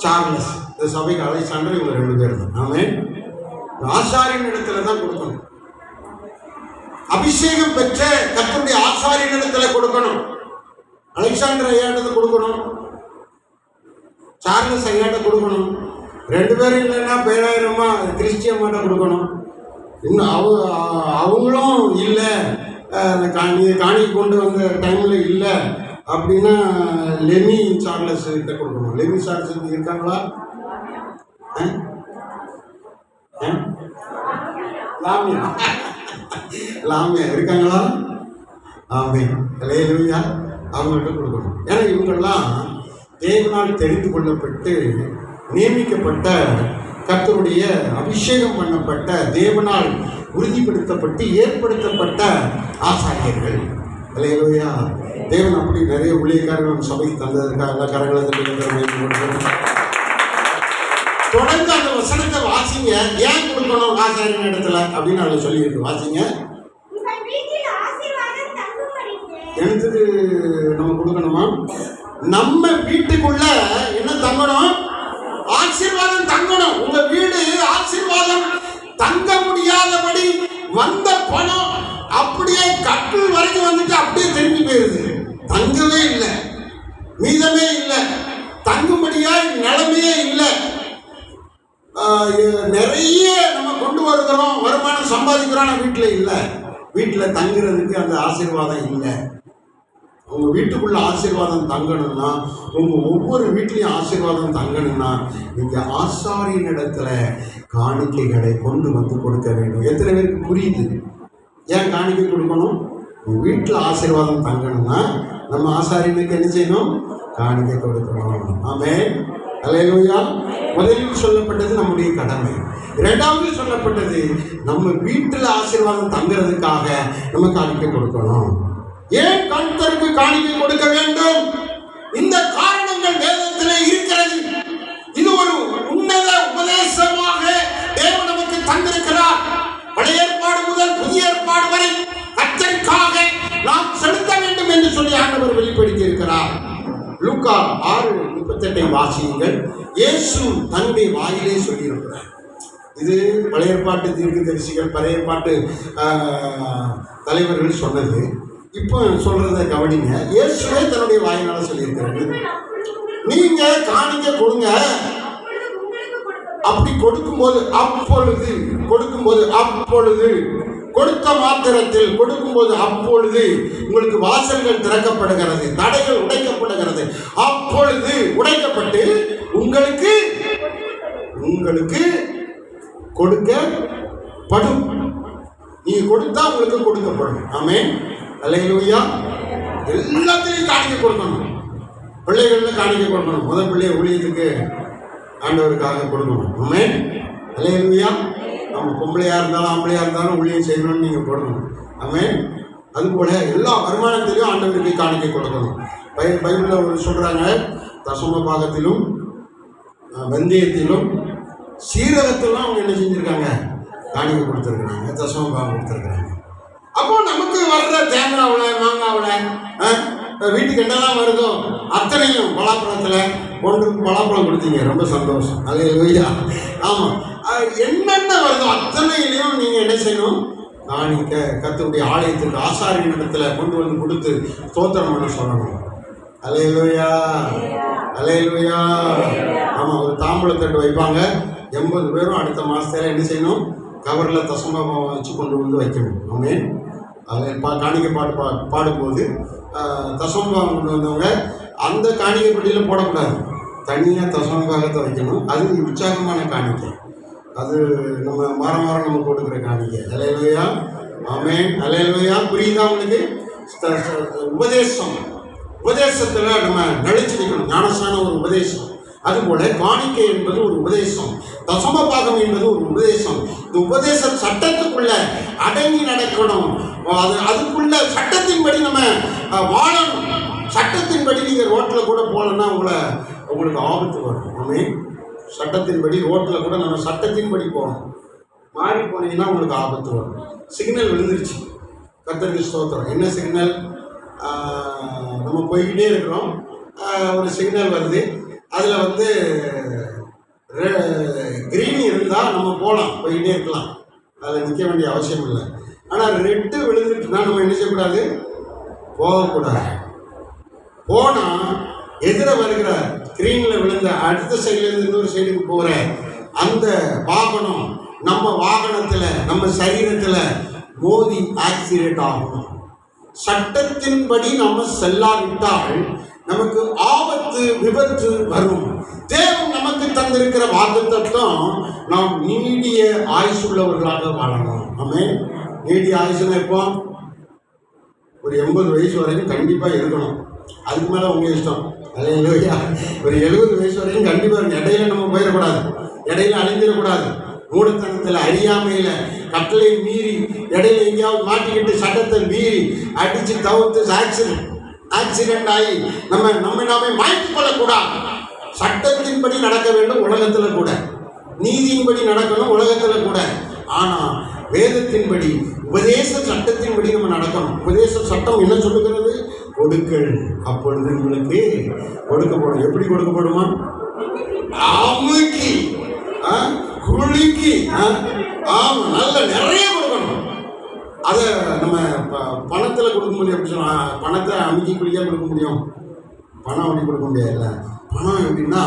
சார்லஸ். இந்த சபைக்கு அலெக்சாண்டர், இவங்க 2 பேர் தான். ஆமென். ஆசாரியன் இடத்துல தான் கொடுக்கணும். அபிஷேகம் பெற்ற கர்த்தருடைய ஆசாரியன் இடத்துல கொடுக்கணும். அலெக்சாண்டர் ஐயாட்ட கொடுக்கணும், சார்லஸ் ஐயாட்ட கொடுக்கணும். 2 பேரும் இல்லைன்னா பேராயிரமா கிறிஸ்டியம்மாட்ட கொடுக்கணும். இன்னும் அவங்களும் இல்லை, காணி கொண்டு வந்த டைம்ல இல்லை அப்படின்னா லெமி சார்லஸ் கிட்ட கொடுக்கணும். லெமி சார்லஸ் இருக்காங்களா? லாமியா இருக்காங்களா? ஆமென், அல்லேலூயா. அவங்கள்ட்ட கொடுக்கணும். ஏன்னா இவங்கெல்லாம் தேவனால் தெரிந்து கொள்ளப்பட்டு நியமிக்கப்பட்ட, கர்த்தருடைய அபிஷேகம் பண்ணப்பட்ட, தேவனால் உறுதிப்படுத்தப்பட்டு ஏற்படுத்தப்பட்ட ஆசாரியர்கள். அல்லேலூயா. தேவன் அப்படி நிறைய ஊழியக்காரர்கள் சபைக்கு தந்ததற்காக எல்லா கரங்களை தொடர்ந்து அந்த வசனத்தை வாசிங்க. ஏன் கொடுக்கணும் ஆசாரியன் இடத்துல அப்படின்னு அதை சொல்லியிருக்கு. வாசிங்க. எடுத்துட்டு நம்ம கொடுக்கணுமா? நம்ம வீட்டுக்குள்ள என்ன தங்கணும்? ஆசீர்வாதம் தங்கணும். உங்க வீடு ஆசீர்வாதம் தங்க முடியாதபடி வந்த பணம் அப்படியே கட்டில் வரைக்கும் வந்துட்டு அப்படியே திரும்பி போயிருது. தங்கவே இல்லை, மீதமே இல்லை, தங்கும்படியா நிலைமையே இல்லை. நிறைய நம்ம கொண்டு வருகிறோம், வருமானம் சம்பாதிக்கிறோம், வீட்டில் இல்லை. வீட்டில் தங்குறதுக்கு அந்த ஆசீர்வாதம் இல்லை. உங்க வீட்டுக்குள்ள ஆசீர்வாதம் தங்கணும்னா, உங்க ஒவ்வொரு வீட்லையும் ஆசீர்வாதம் தங்கணும்னா, நீங்க ஆசாரியின் இடத்துல காணிக்கைகளை கொண்டு வந்து கொடுக்க வேண்டும். எத்தனை பேருக்கு புரியுது? ஏன் காணிக்கை கொடுக்கணும்? உங்க வீட்டில் ஆசீர்வாதம் தங்கணும்னா நம்ம ஆசாரியனுக்கு என்ன செய்யணும்? காணிக்கை கொடுக்கணும். ஆமென், அல்லேலூயா. முதலில் சொல்லப்பட்டது நம்முடைய கடமை. இரண்டாவது சொல்லப்பட்டது நம்ம வீட்டில் ஆசீர்வாதம் தங்குறதுக்காக நம்ம காணிக்கை கொடுக்கணும். ஏன் கர்த்தருக்கு காணிக்கை கொடுக்க வேண்டும்? இந்த காரணங்கள் வேதத்திலே இருக்கிறது. இது ஒரு உன்னத உபதேசமாக தேவன் நமக்கு தந்திருக்கிறார். பழைய ஏற்பாடு முதல் புதிய ஏற்பாடு வரை கர்த்தருக்காக நாம் செலுத்த வேண்டும் என்று சொல்லி ஆண்டவர் வெளிப்படுத்தி இருக்கிறார். லூக்கா 6:38 வாசியுங்கள். இயேசு தன்னுடைய வாயிலே சொல்லியிருக்கிறார். இது பழைய ஏற்பாட்டு தீர்க்கதரிசிகள், பழைய ஏற்பாட்டு தலைவர்கள் சொன்னது. இப்போ சொல்றதை கவனிங்க. இயேசுவே தன்னுடைய வாயினால சொல்லியிருக்கிறாரு, நீங்க காணிக்க கொடுங்க. அப்படி கொடுக்கும்போது கொடுத்த மாத்திரத்தில் கொடுக்கும்போது அப்பொழுது உங்களுக்கு வாசல்கள் திறக்கப்படுகிறது, தடைகள் உடைக்கப்படுகிறது. அப்பொழுது உடைக்கப்பட்டு உங்களுக்கு கொடுக்கப்படும். நீங்க கொடுத்தா உங்களுக்கு கொடுக்கப்படும். ஆமென். அல்லேலூயா. எல்லாத்தையும் காணிக்கை கொடுக்கணும். பிள்ளைகள்ல காணிக்கை கொடுக்கணும். முதல் பிள்ளை ஊழியத்துக்கு ஆண்டவருக்காக கொடுக்கணும். ஆமென். அல்லேலூயா. நம்ம பொம்பளையா இருந்தாலும் ஆம்பளையா இருந்தாலும் ஊழியம் செய்யணும்னு நீங்க கொடுக்கணும். ஆமென். அதுபோல எல்லா வருமானத்திலையும் ஆண்டவருக்கு காணிக்கை கொடுக்கணும். பைபிள்ல ஒரு சொல்றாங்க, தசம பாகத்திலும் வெந்தயத்திலும் சீரகத்திலும் அவங்க என்ன செஞ்சிருக்காங்க? காணிக்கை கொடுத்துருக்குறாங்க, தசம பாகம் கொடுத்துருக்குறாங்க. அப்போ நமக்கு வர்ற தேங்காவில், மாங்காவில், வீட்டுக்கு என்னெல்லாம் வருதோ அத்தனையும் பலாப்பழத்தில் ஒன்றுக்கு பலாப்பழம் கொடுத்தீங்க, ரொம்ப சந்தோஷம். அல்லேலூயா. ஆமாம், என்னென்ன வருதோ அத்தனையிலையும் நீங்கள் என்ன செய்யணும்? காணிக்க கர்த்தருடைய ஆலயத்துக்கு ஆசாரிய இடத்துல கொண்டு வந்து கொடுத்து ஸ்தோத்திரம் பண்ண சொல்லணும். அல்லேலூயா, அல்லேலூயா. ஆமாம், ஒரு தாம்பூலத்தட்டு வைப்பாங்க. 80 பேரும் அடுத்த மாதத்தில் என்ன செய்யணும்? கவரில் தசமபாகம் வச்சு கொண்டு வந்து வைக்கணும். ஆமென். அதில் காணிக்கை பாடும்போது தசமபாகம் கொண்டு வந்தவங்க அந்த காணிக்கை பட்டியில் போடக்கூடாது, தனியாக தசமபாகத்தை வைக்கணும். அது உற்சாகமான காணிக்கை, அது நம்ம வாரம் நம்ம கொடுக்குற காணிக்கை. அல்லேலூயா. ஆமென். அல்லேலூயா. புரியுதா உங்களுக்கு? உபதேசத்தில் நம்ம நடிச்சு நிற்கணும். ஞானஸ்தானம் ஒரு உபதேசம். அதுபோல காணிக்கை என்பது ஒரு உபதேசம், தசமபாகம் என்பது ஒரு உபதேசம். இந்த உபதேச சட்டத்துக்குள்ள அடங்கி நடக்கணும். அதுக்குள்ள சட்டத்தின்படி நம்ம வாழணும். சட்டத்தின்படி நீங்கள் ரோட்டில் கூட போகலன்னா உங்களுக்கு ஆபத்து வரும். ஆமென். சட்டத்தின்படி ரோட்டில் கூட நம்ம சட்டத்தின்படி போகணும். மாறி போனீங்கன்னா உங்களுக்கு ஆபத்து வரும். சிக்னல் விழுந்துருச்சு, கர்த்தருக்கு ஸ்தோத்திரம். என்ன சிக்னல்? நம்ம போய்கிட்டே இருக்கிறோம், ஒரு சிக்னல் வருது. அதில் கிரீன் இருந்தால் நம்ம போகலாம், போய்கிட்டே இருக்கலாம், அதில் நிற்க வேண்டிய அவசியம் இல்லை. ஆனால் ரெட்டு விழுந்துட்டுனா நம்ம என்ன செய்யக்கூடாது? போகக்கூடாது. போனால் எதிர வருகிற கிரீனில் விழுந்த அடுத்த சைட்லேருந்து இன்னொரு சைடுக்கு போகிற அந்த வாகனம் நம்ம வாகனத்தில், நம்ம சரீரத்தில் மோதி ஆக்சிடென்ட் ஆகும். சட்டத்தின்படி நம்ம செல்லாவிட்டால் நமக்கு ஆபத்து, விபத்து வரும். தேவன் நமக்கு தந்திருக்கிற வாக்குத்தத்தம் நாம் நீடிய ஆயுசுள்ளவர்களாக வாழணும். ஆமென். நீடிய ஆயுசுன்னா இப்போ ஒரு 80 வயசு வரைக்கும் கண்டிப்பாக இருக்கணும். அதுக்கு மேலே உங்கள் இஷ்டம். அல்லேலூயா. ஒரு 70 வயசு வரைக்கும் கண்டிப்பாக இருக்கும். இடையில நம்ம போயிடக்கூடாது, இடையில அழிஞ்சிடக்கூடாது. மூடத்தனத்தில், அறியாமையில், கட்டளை மீறி இடையில எங்கேயாவது மாட்டிக்கிட்டு சட்டத்தை மீறி அடித்து தவிர்த்து ஆக்சிடென்ட் ஆகி நாமே மாற்றிக் கொள்ளக்கூடாது. சட்டத்தின்படி நடக்க வேண்டும் உலகத்தில் கூட, நீதியின்படி நடக்கணும் உலகத்தில் கூட. ஆனால் வேதத்தின்படி, உபதேச சட்டத்தின்படி நம்ம நடக்கணும். உபதேச சட்டம் என்ன சொல்லுகிறது? கொடுக்கள், அப்பொழுது உங்களுக்கு கொடுக்கப்படும். எப்படி கொடுக்கப்படுமா? அமுக்கி, குலுக்கி, ஆமாம், நல்ல நிறைய கொடுக்கணும். அதை நம்ம பணத்தில் கொடுக்க முடியும். எப்படி சொல்லலாம்? பணத்தை அமுக்கி குளிக்காக கொடுக்க முடியும்? பணம் அப்படி கொடுக்க முடியாதுல்ல. பணம் எப்படின்னா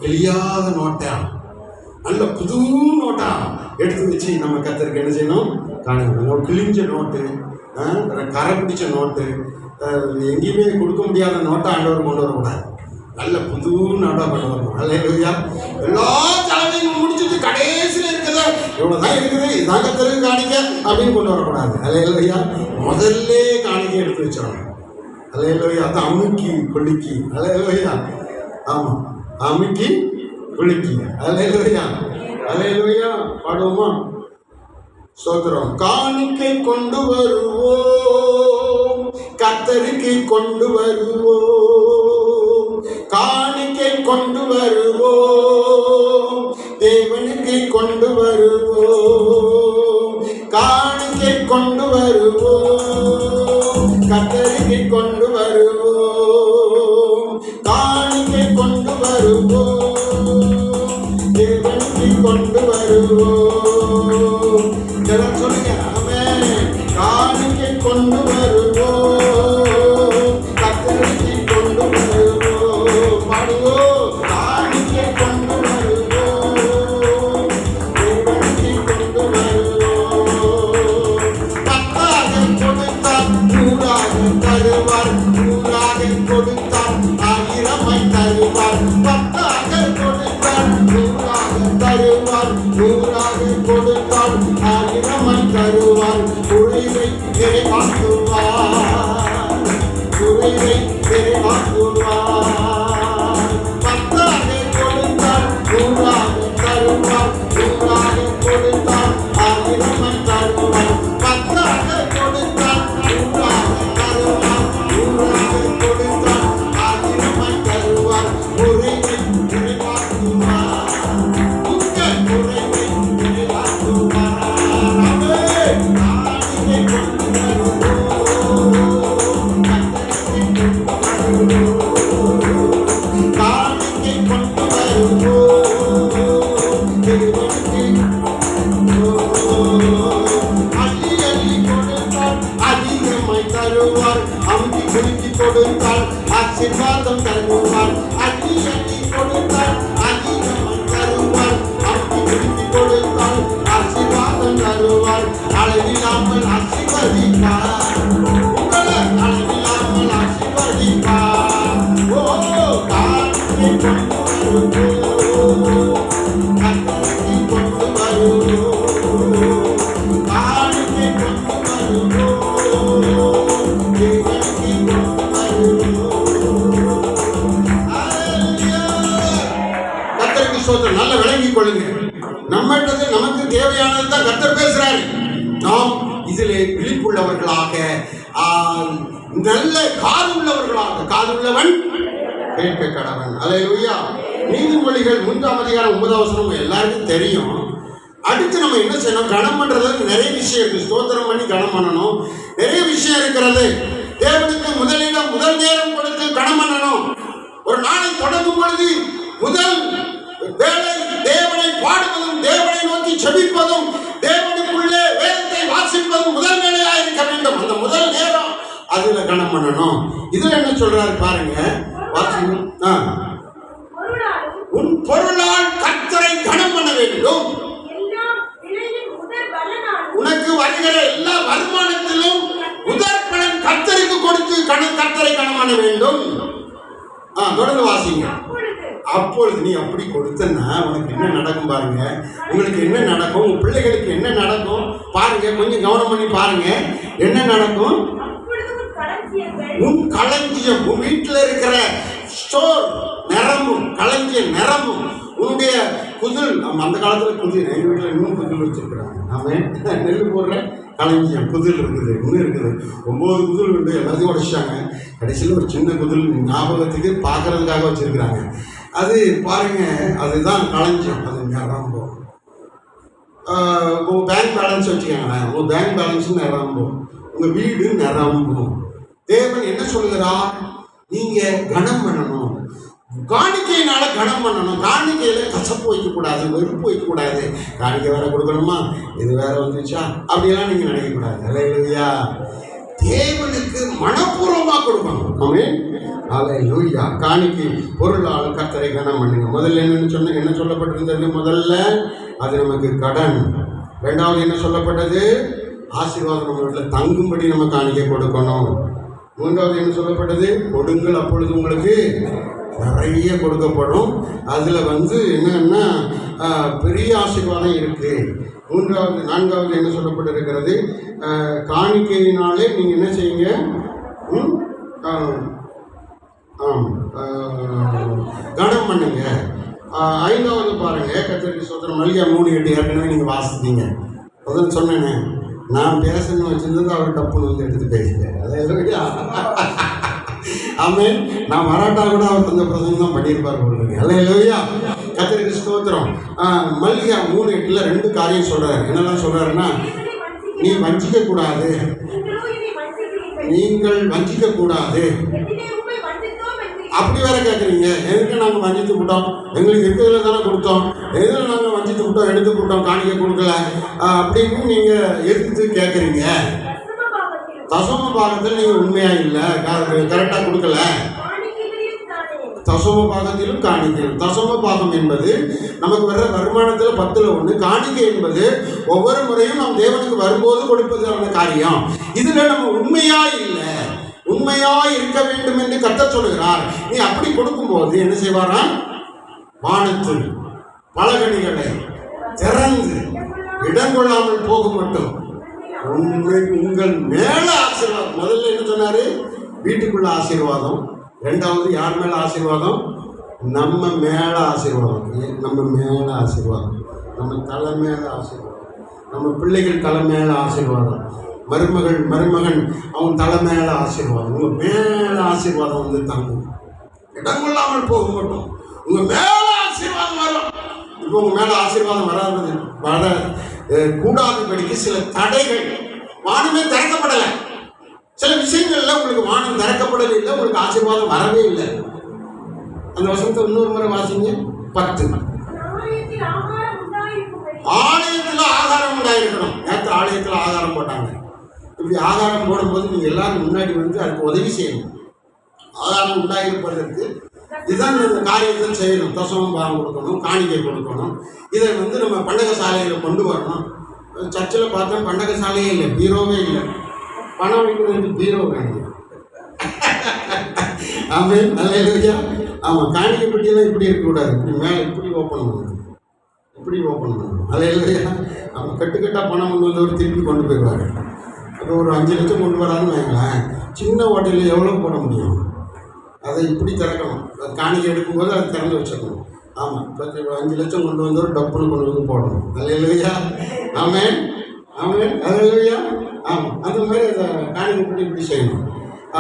கிளியாத நோட்டா, நல்ல புது நோட்டா எடுத்து வச்சு நம்ம கர்த்தருக்கு என்ன செய்யணும்? காணிக்கணும். கிழிஞ்ச நோட்டு, கரை பிடிச்ச நோட்டு, எங்கேயுமே கொடுக்க முடியாத நோட்டை ஆண்டவர் கொண்டு வரக்கூடாது. நல்ல புது நோட்டாக கொண்டு வரணும். அல்லேலூயா. எல்லா தலைமையும் முடிச்சுட்டு கடைசியில் இருக்குது, இவ்வளோதான் இருக்குது, இதான் கர்த்தருக்கு காணிக்க அப்படின்னு கொண்டு வரக்கூடாது. அல்லேலூயா. முதல்ல காணிக்கை எடுத்து வச்சிடணும். அல்லேலூயா. அது அமுக்கி குலுக்கி. அல்லேலூயா. ஆமாம், அமுக்கி குலுக்கி. அல்லேலூயா, அல்லேலூயா. பாடுவோமா? ஸ்தோத்திரம். காணிக்கை கொண்டு வருவோம், கர்த்தர் கர்த்தருக்கு கொண்டு வருவோம், காணிக்கை கொண்டு வருவோம், தேவனுக்கு கொண்டு வருவோம், காணிக்கை கொண்டு வருவோம், கர்த்தருக்கு கொண்டு வருவோம், காணிக்கை கொண்டு வருவோம், தேவனுக்கு கொண்டு வருவோம். இதெல்லாம் சொல்லுங்க. ஆமென். காணிக்கை கொண்டு வருவோம், கர்த்தருக்கு கொண்டு வருவோம். பாடுவோம். காணிக்கை கொண்டு வருவோம், தேவனுக்கு கொண்டு வருவோம். பத்தாக கொடுத்தால் நூறாக தருவார், நூறாக கொடுத்தால் ஆயிரமாய் தருவார். பத்தாக கொடுத்தால் நூறாக தருவார், நூறாக கொடுத்தால் ஆயிரமாய் தருவார். குறைவை நிறைவாக்குவார், குறைவை நிறைவாக்குவார். பத்தாக கொடுத்தால் நூறாக தருவார், நூறாக கொடுத்தால் ஆயிரமாய் தருவார். பத்தாக கொடுத்தால் நூறாக தருவார், நூறாக கொடுத்தால் ஆயிரமாய் தருவார். குறைவை நிறைவாக்குவார், உங்கள் குறைவை நிறைவாக்குவார். ஆமென். காணிக்கை கொண்டு வருவோம், கர்த்தருக்கு கொண்டு வருவோம், காணிக்கை கொண்டு வருவோம், தேவனுக்கு அள்ளி அள்ளி கொடுத்தால் அதிகமாய் தருவார், அமுக்கி குலுக்கி கொடுத்தால் ஆசீர்வாதம் தருவார். அள்ளி அள்ளி கொடுத்தால் அதிகமாய் தருவார், அமுக்கி குலுக்கி கொடுத்தால் ஆசீர்வாதம் தருவார். அளவில்லாமல் ஆசீர்வதிப்பார், உங்களை அளவில்லாமல் ஆசீர்வதிப்பார். ஓ காணிக்கை கொண்டு வருவோம், கர்த்தருக்கு கொண்டு வருவோம், காணிக்கை கொண்டு வருவோம், தேவனுக்கு கொண்டு வருவோம். ஹல்லேலூயா. கர்த்தருக்கு ஸ்தோத்திரம். நல்லா விளங்கிக் கொள்ளுங்க. நம்மகிட்ட நமக்கு தேவையானது தான் கர்த்தர் பேசுறாரு. நாம் இதிலே விழிப்புள்ளவர்களாக, நல்ல காதுள்ளவர்களாக, காதுள்ளவன் கேட்க கடவன். அல்லேலூயா. நீதிமொழிகள் 3ஆம் அதிகாரம் 9ஆம் வசனம் எல்லாருக்கும் தெரியும். அடுத்து நம்ம என்ன செய்யணும்? கனம் பண்றதுக்கு நிறைய விஷயம் இருக்கு. ஸ்தோத்திரம் பண்ணி கனம் பண்ணணும். நிறைய விஷயம் இருக்கிறது. தேவனுக்கு முதலிடம், முதல் நேரம் கொடுத்து கனம் பண்ணணும். ஒரு நாளை தொடங்கும் பொழுது முதல் வேலை தேவனை பாடுவதும், தேவனை நோக்கி செபிப்பதும், தேவனுக்குள்ளே வேதத்தை வாசிப்பதும் முதல் வேலையாக இருக்க வேண்டும். அந்த முதல் நேரம் அதுல கனம் பண்ணணும். இதுல என்ன சொல்றாரு பாருங்க, வாசிங்க. உன் பொருளால் கர்த்தரை கனம் பண்ண வேண்டும். உனக்கு வருகிற எல்லா வருமானத்திலும் முதற் பலன் கர்த்தருக்கு கொடுத்து கர்த்தரை கனம் பண்ண வேண்டும். தொடர்ந்து வாசிங்க. அப்பொழுது நீ அப்படி கொடுத்தன்னா உனக்கு என்ன நடக்கும் பாருங்க. உங்களுக்கு என்ன நடக்கும், உங்க பிள்ளைகளுக்கு என்ன நடக்கும் பாருங்க. கொஞ்சம் கவனம் பண்ணி பாருங்க. என்ன நடக்கும்? உன் களஞ்சியம், உன் வீட்டில் இருக்கிற ஸ்டோர் நிரம்பும், களஞ்சியம் நிரம்பும். உன்னுடைய குதில், அந்த காலத்துல குதில், எங்க வீட்டில் இன்னும் குதில் வச்சிருக்கிறாங்க. நாம நெல் போடுற களஞ்சியம் குதில் இருக்குது, இன்னும் இருக்குது. 9 குதில் உண்டு, எல்லாத்தையும் உடைச்சாங்க. கடைசியில் ஒரு சின்ன குதில் ஞாபகத்துக்கு பார்க்கறதுக்காக வச்சிருக்கிறாங்க. அது பாருங்க, அதுதான் களஞ்சியம். அது நிரம்பும். உங்கள் பேங்க் பேலன்ஸ் வச்சுக்கோங்களேன், உங்கள் பேங்க் பேலன்ஸ் நிரம்பும், உங்கள் வீடு நிரம்பும். தேவன் என்ன சொல்லுகிறார்? நீங்க கனம் பண்ணணும். காணிக்கையினால கனம் பண்ணணும். காணிக்கையில கசப்பு வைக்கக்கூடாது, வெறுப்பு வைக்கக்கூடாது. காணிக்கை வேற கொடுக்கணுமா, இது வேற வந்துச்சா அப்படியெல்லாம் நீங்க நினைக்கக்கூடாது. அல்லேலூயா. தேவனுக்கு மனப்பூர்வமா கொடுக்கணும். ஆமென். அல்லேலூயா. காணிக்கை பொருளால் கர்த்தரை கனம் பண்ணுங்க. முதல்ல என்ன சொல்லப்பட்டிருந்தது? முதல்ல அது நமக்கு கடன். இரண்டாவது என்ன சொல்லப்பட்டது? ஆசீர்வாதம் நம்ம வீட்டில் தங்கும்படி நம்ம காணிக்கை கொடுக்கணும். மூன்றாவது என்ன சொல்லப்பட்டது? கொடுங்கள், அப்பொழுது உங்களுக்கு நிறைய கொடுக்கப்படும். அதில் என்னன்னா பெரிய ஆசீர்வாதம் இருக்கு. நான்காவது என்ன சொல்லப்பட்டிருக்கிறது? காணிக்கையினாலே நீங்கள் என்ன செய்யுங்க? கனம் பண்ணுங்க. ஐந்தாவது பாருங்க, கர்த்தருக்கு ஸ்தோத்திரம். மல்கியா 3:8 ஏற்கனவே நீங்கள் வாசித்தீங்க. அதான் சொன்னேனே, நான் பேசணும்னு வச்சிருந்தது அவர் டப்புன்னு வந்து எடுத்து பேசிட்டாரு. அதான் ஆமென். நான் வராட்டா கூட அவர் கொஞ்சம் பிரசங்கம் தான் பண்ணியிருப்பார் போடுறது. அல்லேலூயா. கர்த்தருக்கு ஸ்தோத்திரம். மல்லிகா 3:8 2 காரியம் சொல்றாரு. என்னெல்லாம் சொல்றாருன்னா, நீ வஞ்சிக்க கூடாது, நீங்கள் வஞ்சிக்க கூடாது. அப்படி வேற கேட்குறீங்க, எதுக்கு நாங்கள் வஞ்சித்து விட்டோம், எங்களுக்கு இருக்கிறதுல தானே கொடுத்தோம், எதில் நாங்கள் வஞ்சித்து விட்டோம், எடுத்து விட்டோம், காணிக்க கொடுக்கல அப்படின்னு நீங்கள் எதிர்த்து கேட்குறீங்க. தசம பாகத்தில் நீங்கள் உண்மையா இல்லை, கரெக்டாக கொடுக்கல. தசம பாகத்திலும் காணிக்கை. தசம பாகம் என்பது நமக்கு வர்ற வருமானத்தில் 10% காணிக்கை என்பது ஒவ்வொரு முறையும் நம் தேவனுக்கு வரும்போது கொடுப்பதான காரியம். இதில் நம்ம உண்மையா இல்லை, உண்மையா இருக்க வேண்டும் என்று கர்த்தர் சொல்கிறார். நீ அப்படி கொடுக்கும்போது என்ன செய்வாராம், வானத்தில் பலகணிகளை திறந்து இடம் கொள்ளாமல் போக மட்டும் உங்கள் மேல ஆசீர்வாதம். முதல்ல என்ன சொன்னாரு, வீட்டுக்குள்ள ஆசீர்வாதம். ரெண்டாவது யார் மேல ஆசீர்வாதம், நம்ம மேல ஆசீர்வாதம். நம்ம மேல ஆசீர்வாதம், நம்ம தலை மேல ஆசீர்வாதம், நம்ம பிள்ளைகள் தலை மேல ஆசீர்வாதம், மருமகன் அவன் தலை மேல ஆசீர்வாதம். உங்க மேல ஆசீர்வாதம் வந்து தங்கும், இடம் கொள்ளாமல் போக மாட்டோம். உங்க மேல ஆசீர்வாதம் வரும். இப்போ உங்க மேல ஆசீர்வாதம் வர கூடாதபடிக்கு சில தடைகள், வானமே திறக்கப்படலை. சில விஷயங்கள்ல உங்களுக்கு வானம் திறக்கப்படவே இல்லை, உங்களுக்கு ஆசீர்வாதம் வரவே இல்லை. அந்த வசனத்தை இன்னொரு முறை வாசிங்க. 10 ஆலயத்தில் ஆகாரம் உண்டாயிருக்கணும். நேற்று ஆலயத்தில் ஆகாரம் போட்டாங்க. இப்படி ஆகாரம் போடும்போது நீங்கள் எல்லாரும் முன்னாடி வந்து அதுக்கு உதவி செய்யணும். ஆகாரம் உண்டாயிருப்பதற்கு இதுதான் இந்த காரியத்தை செய்யணும். தசமம் பாகம் கொடுக்கணும், காணிக்கை கொடுக்கணும். இதை வந்து நம்ம பண்டக சாலையில் கொண்டு வரணும். சர்ச்சில் பார்த்தா பண்டக சாலையே இல்லை, பீரோவே இல்லை. பணம் வைக்கிறதுக்கு பீரோ வேணும். ஆமென். அல்லேலூயா. ஆமாம், காணிக்கை பெட்டியெல்லாம் இப்படி இருக்கக்கூடாது, இப்படி மேலே இப்படி ஓப்பன் பண்ணணும், இப்படி ஓப்பன் பண்ணணும். அல்லேலூயா. ஆமாம், கட்டுக்கட்டாக பணம் கொண்டு வந்தவர் திருப்பி கொண்டு போயிடுவார். அது ஒரு 5 லட்சம் கொண்டு வரான்னு வைங்களேன், சின்ன ஹோட்டலில் எவ்வளோ போட முடியும், அதை இப்படி திறக்கணும். அது காணிக்கை எடுக்கும்போது அதை திறந்து வச்சிடணும். ஆமாம், 5 லட்சம் கொண்டு வந்தவர் டப்புன்னு கொண்டு வந்து போடணும். அல்லேலூயா. ஆமென். ஆமென். அல்லேலூயா. ஆமாம், அந்த மாதிரி அதை காணிக்கை பற்றி இப்படி செய்யணும்.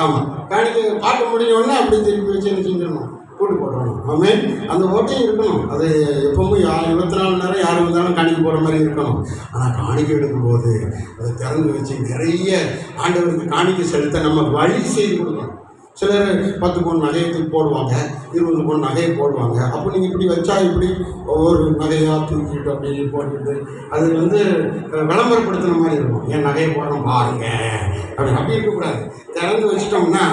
ஆமாம், காணிக்கை பார்க்க முடிஞ்சோடனே அப்படி திருப்பி வச்சு என்ன செஞ்சிடணும், போட்டு போடணும். ஆமென். அந்த ஓட்டையும் இருக்கணும். அது எப்பவும் 24 மணி நேரம் யார் வந்தாலும் காணிக்கை போடுற மாதிரி இருக்கணும். ஆனால் காணிக்கை எடுக்கும்போது அதை திறந்து வச்சு நிறைய ஆண்டவருக்கு காணிக்கை செலுத்த நம்ம வழி செய்து கொடுக்கணும். சிலர் 10 பவுன் நகையை போடுவாங்க, 20 பவுன் நகையை போடுவாங்க. அப்போ நீங்கள் இப்படி வச்சா இப்படி ஒவ்வொரு நகையாக தூக்கிட்டு அப்படி போட்டுட்டு அது வந்து விளம்பரப்படுத்துகிற மாதிரி இருக்கும். என் நகையை போடணும் பாருங்க அப்படி இருக்கக்கூடாது. திறந்து வச்சிட்டோம்னா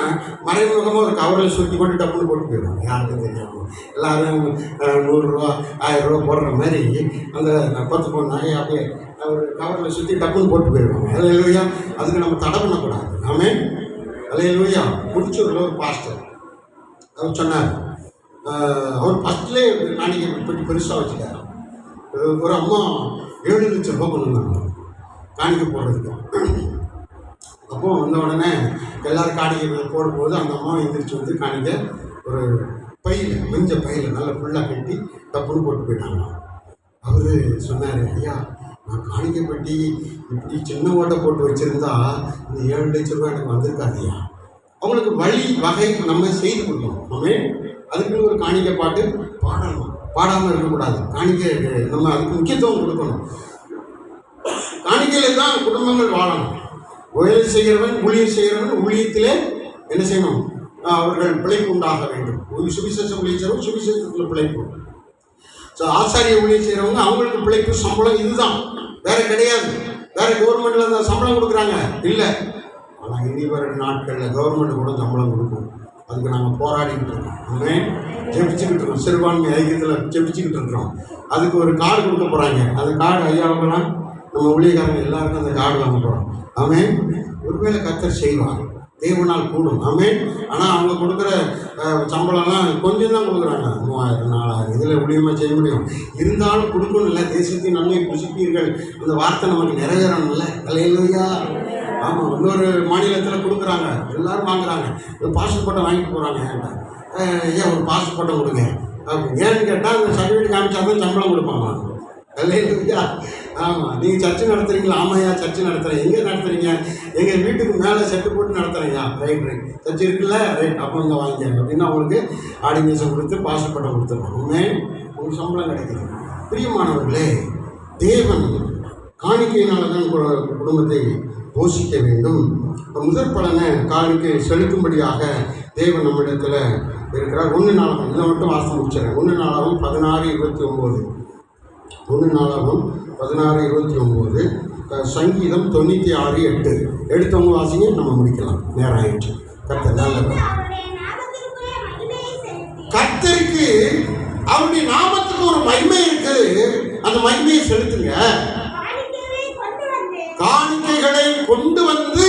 மறைமுகமாக ஒரு கவரில் சுற்றி போட்டு டப்புன்னு போட்டு போயிடும், யாருக்கும் தெரியாமல். எல்லோரும் 100 ரூபா 1000 ரூபா போடுற மாதிரி அந்த 10 பவுன் நகையை அப்படியே ஒரு கவரில் சுற்றி டப்புன்னு போட்டு போயிடுவாங்க. அல்லேலூயா. அதுக்கு நம்ம தடை பண்ணக்கூடாது. ஆமென். அல்லேலூயா. முடிச்சூரில் ஒரு பாஸ்டர் அவர் சொன்னார், அவர் ஃபஸ்ட்லேயே காணிக்கை பெட்டி பெருசாக வச்சுட்டார். ஒரு அம்மா 7 லட்சம் ரூபா கொண்டு வந்தாங்க காணிக்கை போடுறதுக்கு. அப்போ வந்த உடனே எல்லோரும் காணிக்கை போடும்போது அந்த அம்மா எந்திரிச்சு வந்து காணிக்கை ஒரு பையில், மஞ்ச பையில் நல்லா ஃபுல்லாக கட்டி டப்புன்னு போட்டு போயிட்டாங்க. அவர் சொன்னார், ஐயா நான் காணிக்கை பெட்டி இப்படி சின்ன ஓட்டை போட்டு வச்சுருந்தா இந்த 7 லட்சம் ரூபா எனக்கு வந்திருக்காதியா. அவங்களுக்கு வழி வகை நம்ம செய்து கொடுக்கணும். நம்ம அதுக்குன்னு ஒரு காணிக்கை பாட்டு பாடணும், பாடாமல் இருக்கக்கூடாது. காணிக்கை நம்ம அதுக்கு முக்கியத்துவம் கொடுக்கணும். காணிக்கையில் தான் குடும்பங்கள் வாழணும். உயல் செய்கிறவன் ஊழியம் செய்கிறவன் ஊழியத்திலே என்ன செய்யணும், அவர்கள் பிழைப்பு உண்டாக வேண்டும். சுவிசேஷம் ஊழியம் செய்கிறவங்க சுவிசேஷத்தில் பிழைப்பு. ஸோ ஆசாரிய ஊழியம் செய்கிறவங்க அவங்களுக்கு பிழைப்பு சம்பளம் இதுதான், வேறு கிடையாது. வேறு கவர்மெண்ட்டில் தான் சம்பளம் கொடுக்குறாங்க இல்லை. ஆனால் இனி வர நாட்களில் கவர்மெண்ட் கூட சம்பளம் கொடுக்கும். அதுக்கு நாங்கள் போராடிக்கிட்டு இருக்கோம். ஆமென். ஜெபிச்சுக்கிட்டு இருக்கோம். சிறுபான்மை ஐக்கியத்தில் ஜெபிச்சுக்கிட்டு இருக்கிறோம். அதுக்கு ஒரு கார்டு கொடுக்க போகிறாங்க. அந்த கார்டு ஐயாவுக்கெல்லாம் நம்ம ஊழியக்காரங்க எல்லாருக்கும் அந்த கார்டு வாங்க போகிறோம். ஆமென். ஒருவேளை கர்த்தர் செய்வாங்க, தேவனால் கூடும். ஆமென். ஆனால் அவங்க கொடுக்குற சம்பளம்லாம் கொஞ்சம் தான் கொடுக்குறாங்க, 3000 4000. இதில் ஊழியமாக செய்ய முடியும். இருந்தாலும் கொடுக்கணும் இல்லை. தேசத்தின் நன்மை புசிப்பீர்கள், அந்த வார்த்தை நமக்கு நிறைவேறணும் இல்லை. அல்லேலூயா. ஆமாம், இன்னொரு மாநிலத்தில் கொடுக்குறாங்க, எல்லோரும் வாங்குறாங்க. ஒரு பாஸ்போர்ட்டை வாங்கிட்டு போகிறாங்க. ஏன் ஒரு பாஸ்போர்ட்டை கொடுங்க அப்படி ஏன்னு கேட்டால் அந்த சர்டிஃபிகேட் காமிச்சா தான் சம்பளம் கொடுப்பாங்க. அல்லேலூயா. ஆமாம், நீங்கள் சர்ச்சு நடத்துறீங்களா? ஆமாய்யா சர்ச்சு நடத்துகிறேன். எங்கே நடத்துறீங்க? எங்கள் வீட்டுக்கு மேலே செட்டு போட்டு நடத்துகிறேன்யா. ரைட் சர்ச்சு இருக்குல்ல, ரைட் அப்போ இங்கே வாங்கிக்க அப்படின்னா அவங்களுக்கு ஆடினேஷன் கொடுத்து பாசப்பட்டம் கொடுத்துருவோம். உண்மையே உங்களுக்கு சம்பளம் கிடைக்குது. பிரியமானவர்களே, தேவன் காணிக்கையினால தான் குடும்பத்தை போஷிக்க வேண்டும். முதற் பலனை காணிக்கை செலுத்தும்படியாக தேவன் நம்மிடத்தில் இருக்கிறார். 1 நாளாகமம் இதை மட்டும் வாசித்து முடிச்சிடறேன். 1 நாளாகமம் 16:29. 1 நாளாகமம் 16:29. சங்கீதம் 96:8. எடுத்தவங்க வாசிங்க, நம்ம முடிக்கலாம், நேரம் ஆயிடுச்சு. கர்த்தருக்கு அவருடைய நாமத்துக்கு ஒரு மகிமை இருக்குது. அந்த மகிமையை செலுத்துங்க. காணிக்கைகளை கொண்டு வந்து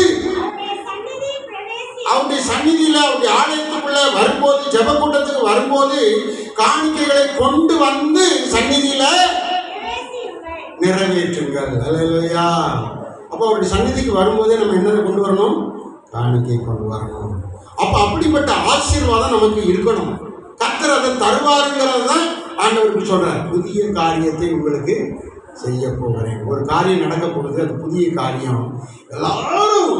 அவருடைய சந்நிதியில் அவருடைய ஆலயத்துக்குள்ள வரும்போது, ஜெப கூட்டத்துக்கு வரும்போது காணிக்கைகளை கொண்டு வந்து சந்நிதியில நிறைவேற்றுங்கள். அல்லேலூயா. அப்போ அவருடைய சந்நிதிக்கு வரும்போதே நம்ம என்னதை கொண்டு வரணும்? காணிக்கை கொண்டு வரணும். அப்போ அப்படிப்பட்ட ஆசீர்வாதம் நமக்கு இருக்கணும். கர்த்தர் அதை தருவாருங்கிறது தான் ஆண்டவருக்கு சொல்றார். புதிய காரியத்தை உங்களுக்கு செய்ய போகிறேன். ஒரு காரியம் நடக்க போகுது, அது புதிய காரியம். எல்லாரும்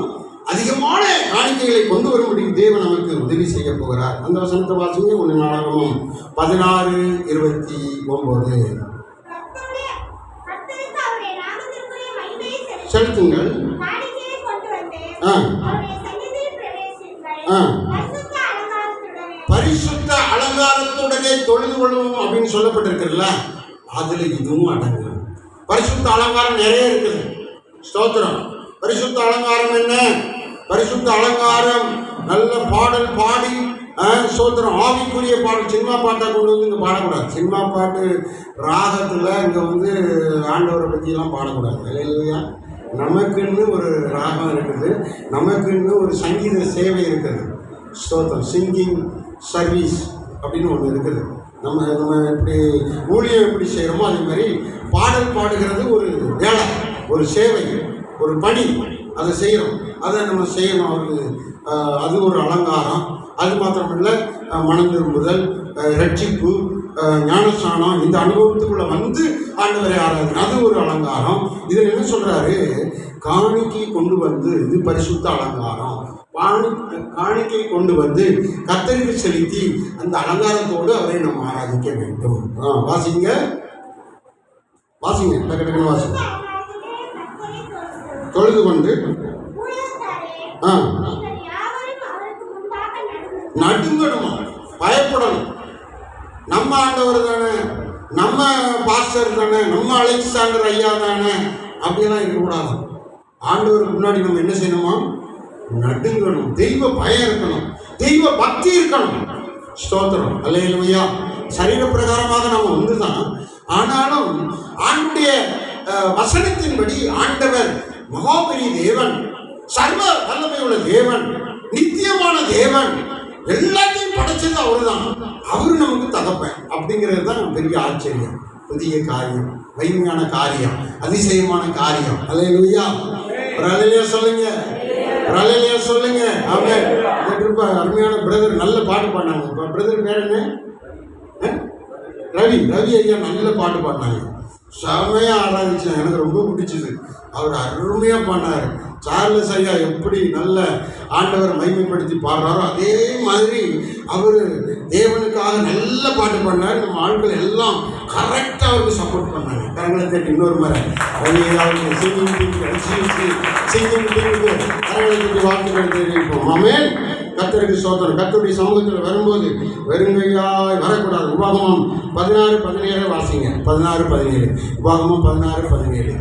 அதிகமான காணிக்கைகளை கொண்டு வரும்படி தேவன் நமக்கு உதவி செய்ய போகிறார். அந்த வசனத்தை வாசிங்க. 1 நாளாகமம் 16:29. செலுத்துங்கள். பரிசுத்த அலங்காரத்துடனே தொழுது கொள்வோம் அப்படின்னு சொல்லப்பட்டிருக்குல்ல, அதுல இதுவும் அடங்கும். பரிசுத்த அலங்காரம் நிறைய இருக்குது. ஸ்தோத்திரம். பரிசுத்த அலங்காரம் என்ன? பரிசுத்த அலங்காரம் நல்ல பாடல் பாடி ஸ்தோத்திரம், ஆவிக்குரிய பாடல். சினிமா பாட்டாக கொண்டு வந்து இங்கே பாடக்கூடாது. சினிமா பாட்டு ராகத்தில் இங்கே வந்து ஆண்டவரை பற்றியெல்லாம் பாடக்கூடாது. இல்லையா? நமக்குன்னு ஒரு ராகம் இருக்குது, நமக்குன்னு ஒரு சங்கீத சேவை இருக்குது. ஸ்தோத்திரம். சிங்கிங் சர்வீஸ் அப்படின்னு ஒன்று இருக்குது. நம்ம இப்படி ஊழியம் எப்படி செய்கிறோமோ அதே மாதிரி பாடல் பாடுகிறது ஒரு வேலை, ஒரு சேவை, ஒரு பணி. அதை செய்கிறோம், அதை நம்ம செய்யணும். அவருக்கு அது ஒரு அலங்காரம். அது மாத்திரமல்ல, மனம் திரும்புதல், ரட்சிப்பு, ஞானஸ்நானம், இந்த அனுபவத்துக்குள்ளே வந்து ஆண்டவரை ஆராதனை, அது ஒரு அலங்காரம். இதில் என்ன சொல்கிறாரு? காணிக்கை கொண்டு வந்து, இது பரிசுத்த அலங்காரம். காணிக்கை கொண்டு வந்து கர்த்தருக்கு செலுத்தி அந்த அலங்காரத்தோடு அவரை நம்ம ஆராதிக்க வேண்டும். வாசிங்க வாசிங்க, டக்குன்னு வாசிங்க. தொழுது கொண்டு நடுங்கணுமா? பயப்படணும். நம்ம ஆண்டவர் தானே, நம்ம பாஸ்டர் தானே, நம்ம அலெக்சாண்டர் ஐயா தானே, அப்படியெல்லாம் இருக்கக்கூடாது. ஆண்டவருக்கு முன்னாடி நம்ம என்ன செய்யணுமா? நடுங்கணும். தெய்வ பயம் இருக்கணும், தெய்வ பக்தி இருக்கணும். ஸ்தோத்திரம். அல்லேலூயா. சரீர பிரகாரமாக நம்ம ஒன்றுதான். ஆனாலும் ஆண்டுடைய வசனத்தின்படி ஆண்டவர் மகாபெரிய தேவன், சர்வ வல்லமை உள்ள தேவன், நித்தியமான தேவன், எல்லாத்தையும் படைச்சது அவரு தான். அவரு நமக்கு தகப்பன். அப்படிங்கிறது தான் பெரிய ஆச்சரியம், புதிய காரியம், மகிமையான காரியம், அதிசயமான காரியம். அல்லேலூயா. அல்லேலூயா சொல்லுங்க, அல்லேலூயா சொல்லுங்க. ஆமென். அருமையான பிரதர் நல்ல பாட்டு பாடினாங்க. பிரதர் பேர் என்ன? ரவி ஐயா நல்ல பாட்டு பாடினாங்க. செமையாக ஆராதிச்சேன், எனக்கு ரொம்ப பிடிச்சது. அவர் அருமையாக பாடினார். சார்லஸ் ஐயா எப்படி நல்ல ஆண்டவர் மகிமைப்படுத்தி பாடுறாரோ அதே மாதிரி அவர் தேவனுக்காக நல்ல பாட்டு பாடினார். நம்ம ஆட்கள் எல்லாம் கரெக்டாக அவருக்கு சப்போர்ட் பண்ணாங்க. கரங்களை தேடி இன்னொரு முறை அவருக்கு சிங்கிங் டீமுக்கு கரங்களை தேடி வாழ்த்துக்கள் தெரிவிப்போம். ஆமென். கர்த்தருக்கு ஸ்தோத்திரம். கர்த்தருடைய சமூகத்தில் வரும்போது வெறுங்கையாய் வரக்கூடாது. உபாகமம் 16:17 வாசிங்க. 16:17. உபாகமம் 16:17.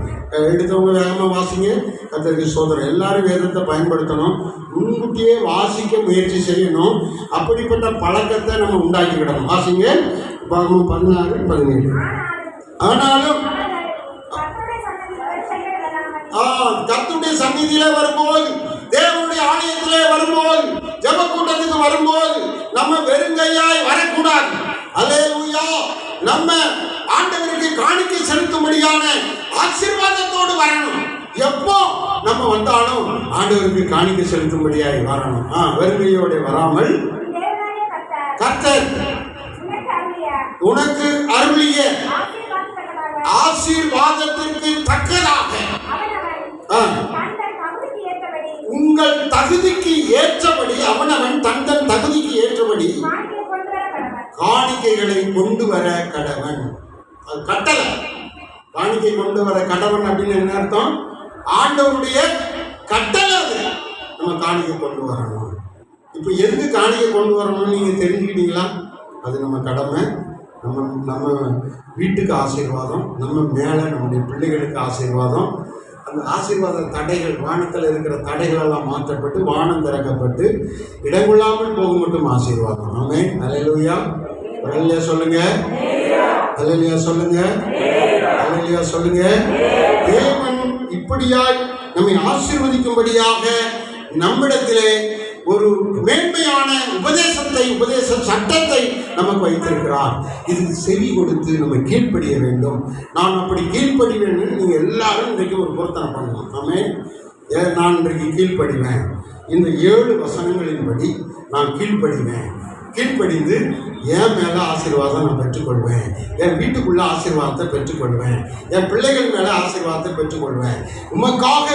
எடுத்தவங்க வேகமாக வாசிங்க. கர்த்தருக்கு ஸ்தோத்திரம். எல்லாரும் வேதத்தை பயன்படுத்தணும், முன்கூட்டியே வாசிக்க முயற்சி செய்யணும். அப்படிப்பட்ட பழக்கத்தை நம்ம உண்டாக்கிக்கிடணும். வாசிங்க. உபாகமம் 16:17. ஆனாலும் கர்த்தருடைய சந்நிதியில வரும்போது, தேவனுடைய ஆலயத்திலே வரும்போது, ஜெப கூட்டத்துக்கு வரும்போது நம்ம வெறுங்கையாய் வரக்கூடாது. அல்லேலூயா. நம்ம ஆண்டவருக்கு காணிக்கை செலுத்தும்படியான ஆசீர்வாதத்தோடு வரணும். எப்போ நம்ம வந்தாலும் ஆண்டவருக்கு காணிக்கை செலுத்தும்படியாய் வரணும். வெறுங்கையோட வராமல் கர்த்தர் உனக்கு அருளிய ஆசீர்வாதத்திற்கு தக்கதாக உங்கள் தகுதிக்கு ஏற்றபடி அவனவன் தன் தகுதிக்கு ஏற்றபடி காணிக்கைகளை கொண்டு வர கடவன். அது கட்டளை. காணிக்கை கொண்டு வர கடவன் அப்படின்னு என்ன அர்த்தம்? ஆண்டவருடைய கட்டளை. அது நம்ம காணிக்கை கொண்டு வரணும். இப்போ எதுக்கு காணிக்கை கொண்டு வரணும்னு நீங்க தெரிஞ்சுக்கிட்டீங்களா? அது நம்ம கடமை. நம்ம வீட்டுக்கு ஆசீர்வாதம், நம்ம மேலே நம்முடைய பிள்ளைகளுக்கு ஆசீர்வாதம். அந்த ஆசீர்வாத தடைகள், வானத்தில் இருக்கிற தடைகள் எல்லாம் மாற்றப்பட்டு வானம் திறக்கப்பட்டு இடங்கொள்ளாமல் போகும் மட்டும் ஆசீர்வாதம். ஆமென். அல்லேலூயா. அல்லேலூயா சொல்லுங்க. அல்லேலூயா சொல்லுங்க. அல்லேலூயா சொல்லுங்க. தேவன் இப்படியாய் நம்மை ஆசீர்வதிக்கும்படியாக நம்மிடத்திலே ஒரு மேன்மையான உபதேச சட்டத்தை நமக்கு வைத்திருக்கிறார். இது செவி கொடுத்து நம்ம கீழ்ப்படிய வேண்டும். நான் அப்படி கீழ்ப்படிவேன். நீங்க எல்லாரும் இன்றைக்கு ஒரு பொருத்தனை பண்ணலாம். ஆமென். நான் இன்றைக்கு கீழ்ப்படிவேன். இந்த 7 வசனங்களின்படி நான் கீழ்ப்படிவேன். கீழ்ப்படிந்து என் மேலே ஆசீர்வாதம் நான் பெற்றுக்கொள்வேன். என் வீட்டுக்குள்ள ஆசீர்வாதத்தை பெற்றுக்கொள்வேன். என் பிள்ளைகள் மேலே ஆசீர்வாதத்தை பெற்றுக்கொள்வேன். உமக்காக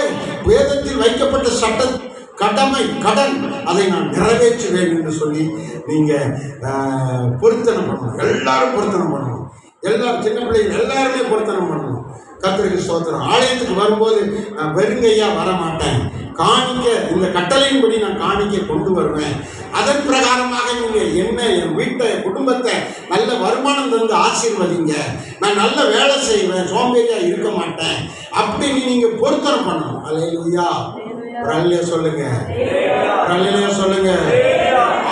வேதத்தில் வைக்கப்பட்ட சட்ட கடமை, கடன், அதை நான் நிறைவேற்றுவேன் என்று சொல்லி நீங்கள் பொருத்தனை பண்ணணும். எல்லாரும் பொருத்தனை பண்ணணும். எல்லாரும் சின்ன பிள்ளைகள் எல்லாருமே பொருத்தனை பண்ணணும். கர்த்தருக்கு ஸ்தோத்திரம். ஆலயத்துக்கு வரும்போது நான் வெறுங்கையா வர மாட்டேன். காணிக்க இந்த கட்டளையின்படி நான் காணிக்க கொண்டு வருவேன். அதன் பிரகாரமாக நீங்கள் என்ன என் வீட்டை குடும்பத்தை நல்ல வருமானம் தந்து ஆசீர்வதிங்க. நான் நல்ல வேலை செய்வேன், சோம்பேறியா இருக்க மாட்டேன் அப்படின்னு நீங்க பொருத்தனை பண்ணணும். அல்லேலூயா. அல்லேலூயா சொல்லுங்க. அல்லேலூயா சொல்லுங்க.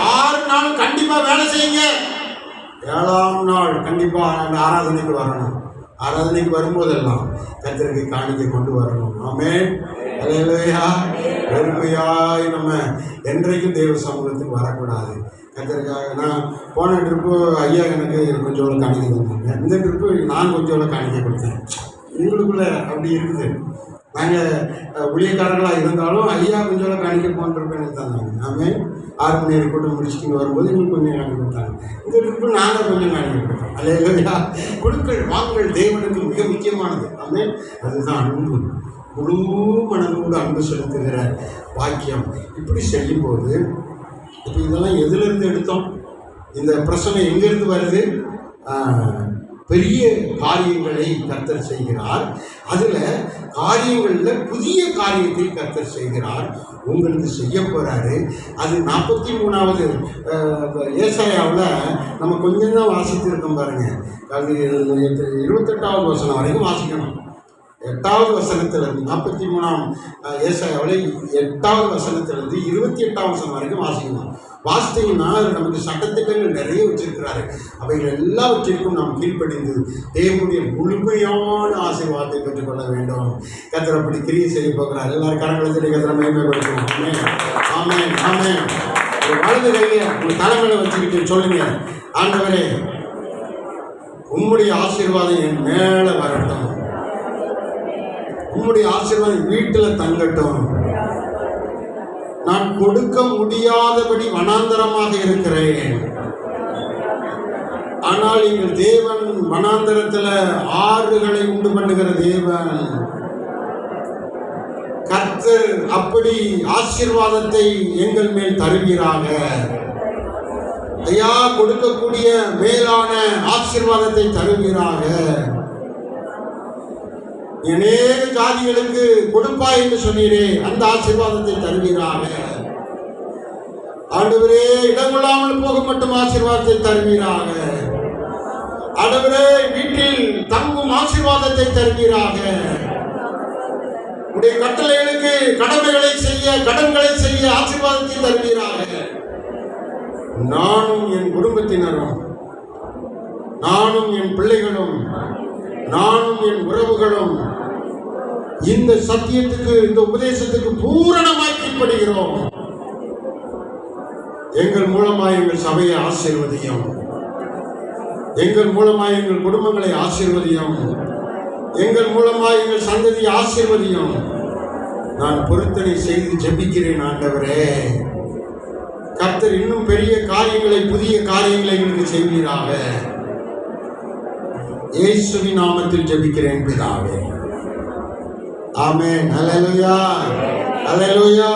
6 நாள் கண்டிப்பா வேலை செய்யுங்க. 7ஆம் நாள் கண்டிப்பா ஆராதனைக்கு வரணும். ஆராதனைக்கு வரும்போதெல்லாம் கர்த்தருக்கு காணிக்கை கொண்டு வரணும். ஆமென். அல்லேலூயா. வெறுமையாய் நம்ம என்றைக்கும் தேவ சமூகத்துக்கு வரக்கூடாது. கர்த்தருக்காக நான் போன ட்ரிப்பு ஐயா எனக்கு கொஞ்சம் காணிக்கை கொடுத்தாங்க. இந்த ட்ரிப்பு நான் கொஞ்சம் காணிக்கை கொடுத்தேன். எங்களுக்குள்ள அப்படி இருக்குது. நாங்கள் ஊழியக்காரர்களாக இருந்தாலும் ஐயா கொஞ்சம் காணிக்கை போன்றப்ப எனக்கு தந்தாங்க. ஆமென். 6 மணி நேரம் கூட்டம் முடிச்சுட்டு வரும்போது எங்களுக்கு கொஞ்சம் காணிக்கை கொடுத்தாங்க. இந்த ட்ரிப்பு நாங்கள் கொஞ்சம் காணிக்கை கொடுத்தோம். அல்லேலூயா. கொடுக்கல் வாங்கல் தேவனுக்கு மிக முக்கியமானது. ஆமென். அதுதான் அன்பு. முழு மனதோடு அன்பு செலுத்துகிற வாக்கியம். இப்படி செய்யும்போது இப்போ இதெல்லாம் எதிலிருந்து எடுத்தோம்? இந்த பிரச்சனை எங்கிருந்து வருது? பெரிய காரியங்களை கர்த்தர் செய்கிறார். அதில் காரியங்களில் புதிய காரியத்தை கர்த்தர் செய்கிறார். உங்களுக்கு செய்ய போகிறாரு. அது 43வது ஏசாயாவில் நம்ம கொஞ்சம் தான் வாசித்திருக்கோம் பாருங்க. அது 28வது வசனம் வரைக்கும் வாசிக்கணும். 8வது வசனத்திலிருந்து 43ஆம் ஏசாயாவில் 8வது வசனத்திலிருந்து 28ஆம் வசனம் வரைக்கும் வாசிக்கணும். வாசித்தீங்கன்னா நமக்கு சட்டத்திட்டங்கள் நிறைய வச்சிருக்கிறாரு. அவைகள் எல்லாவற்றிற்கும் நாம் கீழ்ப்படிந்து தேவனுடைய முழுமையான ஆசீர்வாதத்தை பெற்றுக்கொள்ள வேண்டும். கர்த்தர் அப்படி கிரியை செய்ய போகிறார். எல்லாரும் கரங்களை கர்த்தரை மேன்மைப்படுத்தணும். ஆமென். ஆமென். வலது கையை உங்கள் தலைமையில வச்சுக்கிட்டு சொல்லுங்க, ஆண்டவரே உம்முடைய ஆசீர்வாதம் என் மேலே வரட்டும். உம்முடைய ஆசீர்வாதம் வீட்டில் தங்கட்டும். நான் கொடுக்க முடியாதபடி வனாந்தரமாக இருக்கிறேன். ஆனால் எங்கள் தேவன் வனாந்தரத்தில் ஆறுகளை உண்டு பண்ணுகிற தேவன். கர்த்தர் அப்படி ஆசீர்வாதத்தை எங்கள் மேல் தருகிறாங்க. ஐயா கொடுக்கக்கூடிய மேலான ஆசீர்வாதத்தை தருகிறாங்க. அநேக ஜாதிகளுக்கு கொடுப்பாய் என்று சொன்னீரே, அந்த ஆசீர்வாதத்தை தருவீராக. ஆண்டவரே இடங்கொள்ளாமல் போக மட்டும் ஆசீர்வாதத்தை தருவீராக. ஆண்டவரே வீட்டில் தங்கும் ஆசீர்வாதத்தை தருவீராக. உடைய கட்டளைகளுக்கு கடமைகளை செய்ய, கடன்களை செய்ய ஆசீர்வாதத்தை தருவீராக. நானும் என் குடும்பத்தினரும், நானும் என் பிள்ளைகளும், நானும் என் உறவுகளும் இந்த சத்தியத்துக்கு, இந்த உபதேசத்துக்கு பூரணமாய் கீழ்ப்படுகிறோம். எங்கள் மூலமாய் எங்கள் சபையை ஆசீர்வதியும். எங்கள் மூலமாய் எங்கள் குடும்பங்களை ஆசீர்வதியும். எங்கள் மூலமாய் எங்கள் சந்ததியை ஆசீர்வதியும். நான் பொருத்தனை செய்து ஜெபிக்கிறேன். ஆண்டவரே கர்த்தர் இன்னும் பெரிய காரியங்களை, புதிய காரியங்களை எங்களுக்கு செய்வீராக. இயேசுவின் நாமத்தில் ஜெபிக்கிறேன் பிதாவே. ஆமென். அல்லேலூயா, அல்லேலூயா.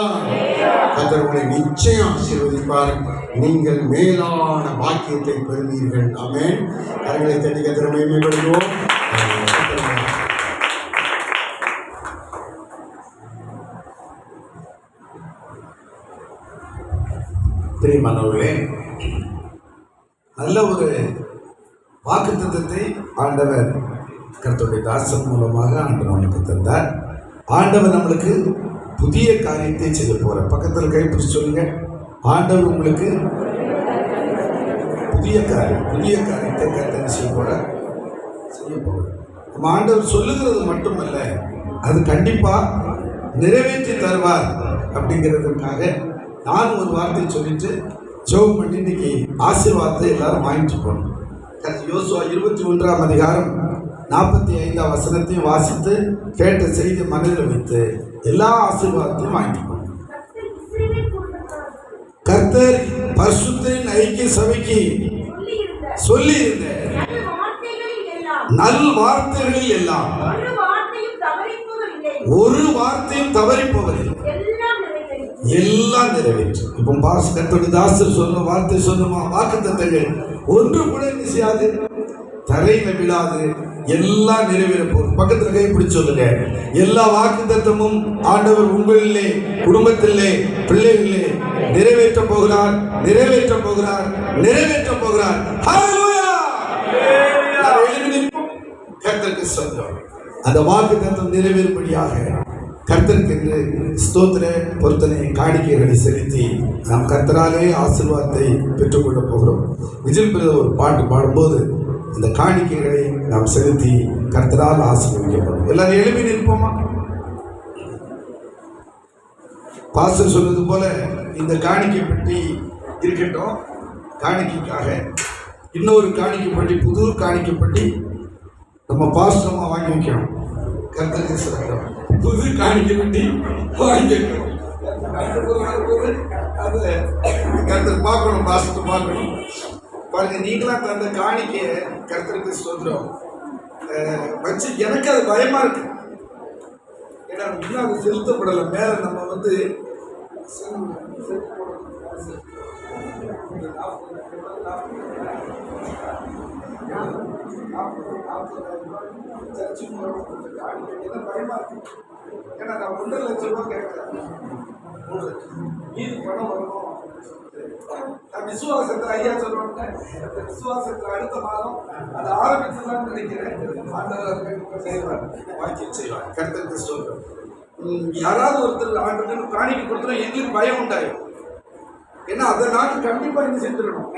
கர்த்தர் உங்களை நிச்சயம் ஆசீர்வதிப்பார். நீங்கள் மேலான பாக்கியத்தை பெறுவீர்கள். ஆமென். கரங்களை தட்டி கர்த்தரை மகிமைப்படுத்துவோம். பிரியமானவர்களே, நல்ல ஒரு வாக்குத்தத்தத்தை ஆண்டவர் கர்த்தருடைய தாசன் மூலமாக ஆண்டவர் நமக்கு தந்தார். ஆண்டவர் நம்மளுக்கு புதிய காரியத்தை செய்ய போகிறார். பக்கத்தில் கைப்பிடிச்சு சொல்லுங்க, ஆண்டவர் உங்களுக்கு புதிய காரியத்தை கர்த்தர் செய்ய போகிறார். நம்ம ஆண்டவர் சொல்லுகிறது மட்டுமல்ல, அது கண்டிப்பாக நிறைவேற்றி தருவார். அப்படிங்கிறதுக்காக நான் ஒரு வார்த்தை சொல்லிட்டு ஜெபம் பண்ணி இன்னைக்கு ஆசீர்வாதத்தை எல்லாரும் வாங்கிட்டு போகணும். யோசுவா 21ஆம் அதிகாரம் 45ஆம் வசனத்தையும் வாசித்து கேட்ட செய்தி மனதில் வைத்து எல்லா ஆசீர்வாதத்தையும் வாங்கிட்டு போகணும். கர்த்தர் பரிசுத்தரின் ஐக்கிய சபைக்கு சொல்லி இருந்த நல் வார்த்தைகளில் எல்லாம் ஒரு வார்த்தையும் தவறிப்பவரில்லை, எல்லாம் நிறைவேற்று. இப்போ கர்த்தருடைய தாசர் சொன்ன வார்த்தை சொன்னமா வாக்குத்தத்தங்கள் ஒன்று கூட என்ன செய்யாது, தரையில விழாது, எல்லாம் நிறைவேற போகுது. பக்கத்துல கைப்பிடிச்சு சொல்லுங்க, எல்லா வாக்குத்தத்தமும் ஆண்டவர் உங்களிலே, குடும்பத்திலே, பிள்ளைகளிலே நிறைவேற்ற போகிறார், நிறைவேற்ற போகிறார், நிறைவேற்ற போகிறார். ஹல்லேலூயா. கர்த்தருக்கு ஸ்தோத்திரம். அந்த வாக்குத்தத்தம் நிறைவேறும்படியாக கர்த்தருக்கு ஸ்தோத்திர பொருத்தனை காணிக்கைகளை செலுத்தி நாம் கர்த்தராலே ஆசீர்வாதத்தை பெற்றுக்கொள்ள போகிறோம். விஜய் பிரதர் ஒரு பாட்டு பாடும்போது இந்த காணிக்கைகளை நாம் செலுத்தி கர்த்தரால் ஆசீர்வதிக்கப்படும். எல்லாரும் எழுப்பி நிற்போமா? பாஸ்டர் சொன்னது போல இந்த காணிக்கை பெட்டி இருக்கட்டும். காணிக்கைக்காக இன்னொரு காணிக்கை பெட்டி, புது காணிக்கை பெட்டி நம்ம பாஸ்டரமா வாங்கி வைக்கணும். கர்த்தருக்கு ஸ்தோத்திரம். புது காணிக்கை பெட்டி வாங்கி வைக்கணும். அது கர்த்தர் பார்க்கணும், பாஸ்டர் பார்க்கணும். பாருங்க, நீங்களா தந்த காணிக்கையை கர்த்தருக்கு ஸ்தோத்திரம் வச்சு எனக்கு அது பயமா இருக்கு. ஏன்னா இன்னும் அது செலுத்தப்படலை. மேல நம்ம வந்து பயமா இருக்கு. ஏன்னா நான் 1.5 லட்சம் ரூபாய் கேட்கிறேன், 3 லட்சம் மீதி பணம் வரணும். நான் விசுவாசத்தை ஐயா சொல்லுவாங்க, விசுவாசத்தை அடுத்த மாதம் அதை ஆரம்பிச்சுதான் நினைக்கிறேன். வாக்கியம் செய்வார். கர்த்தருக்கு ஸ்தோத்திரம். யாராவது ஒருத்தர் ஆண்டு காணிக்கை கொடுத்தா எங்களுக்கு பயம் உண்டாயிடும். ஏன்னா அதை நாங்கள் கண்டிப்பா என்ன செஞ்சிடணும்,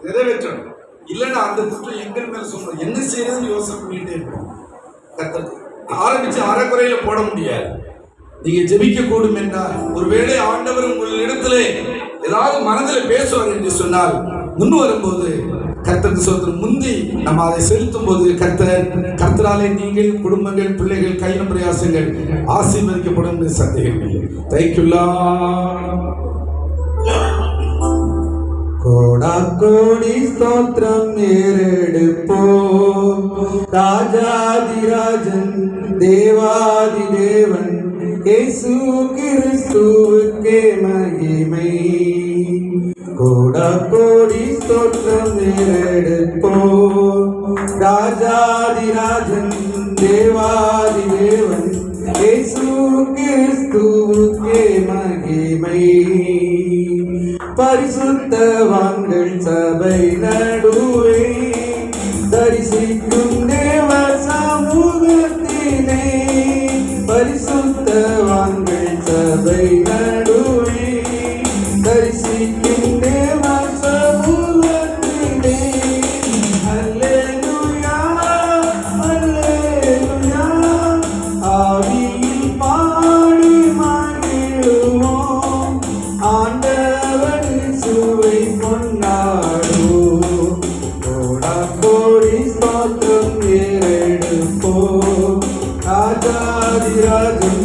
நிறைவேற்றணும். இல்லைன்னா அந்த குற்றம் எங்கள் மேல சொல்லணும். என்ன செய்யறதுன்னு யோசனை பண்ணிட்டே இருக்கணும். கர்த்தருக்கு ஆரம்பிச்சு அறக்குறையில போட முடியாது. நீங்க ஜெபிக்க கூடும் என்றால், ஒருவேளை ஆண்டவர் உங்கள் இடத்திலே ஏதாவது மனதில் பேசுவார் என்று சொன்னால், முன் வரும்போது கர்த்தருக்கு ஸ்தோத்திரம் முந்தி நம்ம அதை செலுத்தும் போது கர்த்தராலே நீங்கள், குடும்பங்கள், பிள்ளைகள், கையில் பிரயாசங்கள் ஆசீர்வதிக்கப்படும் என்று சந்தேகம் இல்லை. தேங்க்யூல்லா. கோடாக்கோடி ஸ்தோத்திரம் ஏறெடுப்போ, ராஜாதிராஜன் தேவாதி தேவன் இயேசு கிறிஸ்துவுக்கே மகிமை. கோடாக்கோடி ஸ்தோத்திரம் ஏறெடுப்போ, ராஜாதிராஜன் தேவாதி தேவன் இயேசு கிறிஸ்துவுக்கே மகிமை. பரிசுத்தவான்கள் சபை நடுவே தரிசிக்கும் தேவ சமூகத்திலே, பரிசுத்தவான்கள் சபை நடுவே தரிசிக்கும் தேவ சமூகத்திலே. அல்லேலூயா, அல்லேலூயா. ஆவியில் பாடி மகிழுவோம், ஆண்டவர் சுவை கொண்டாடுவோம். கோடாக்கோடி ஸ்தோத்திரம் ஏறெடுப்போம், ராஜாதிராஜன்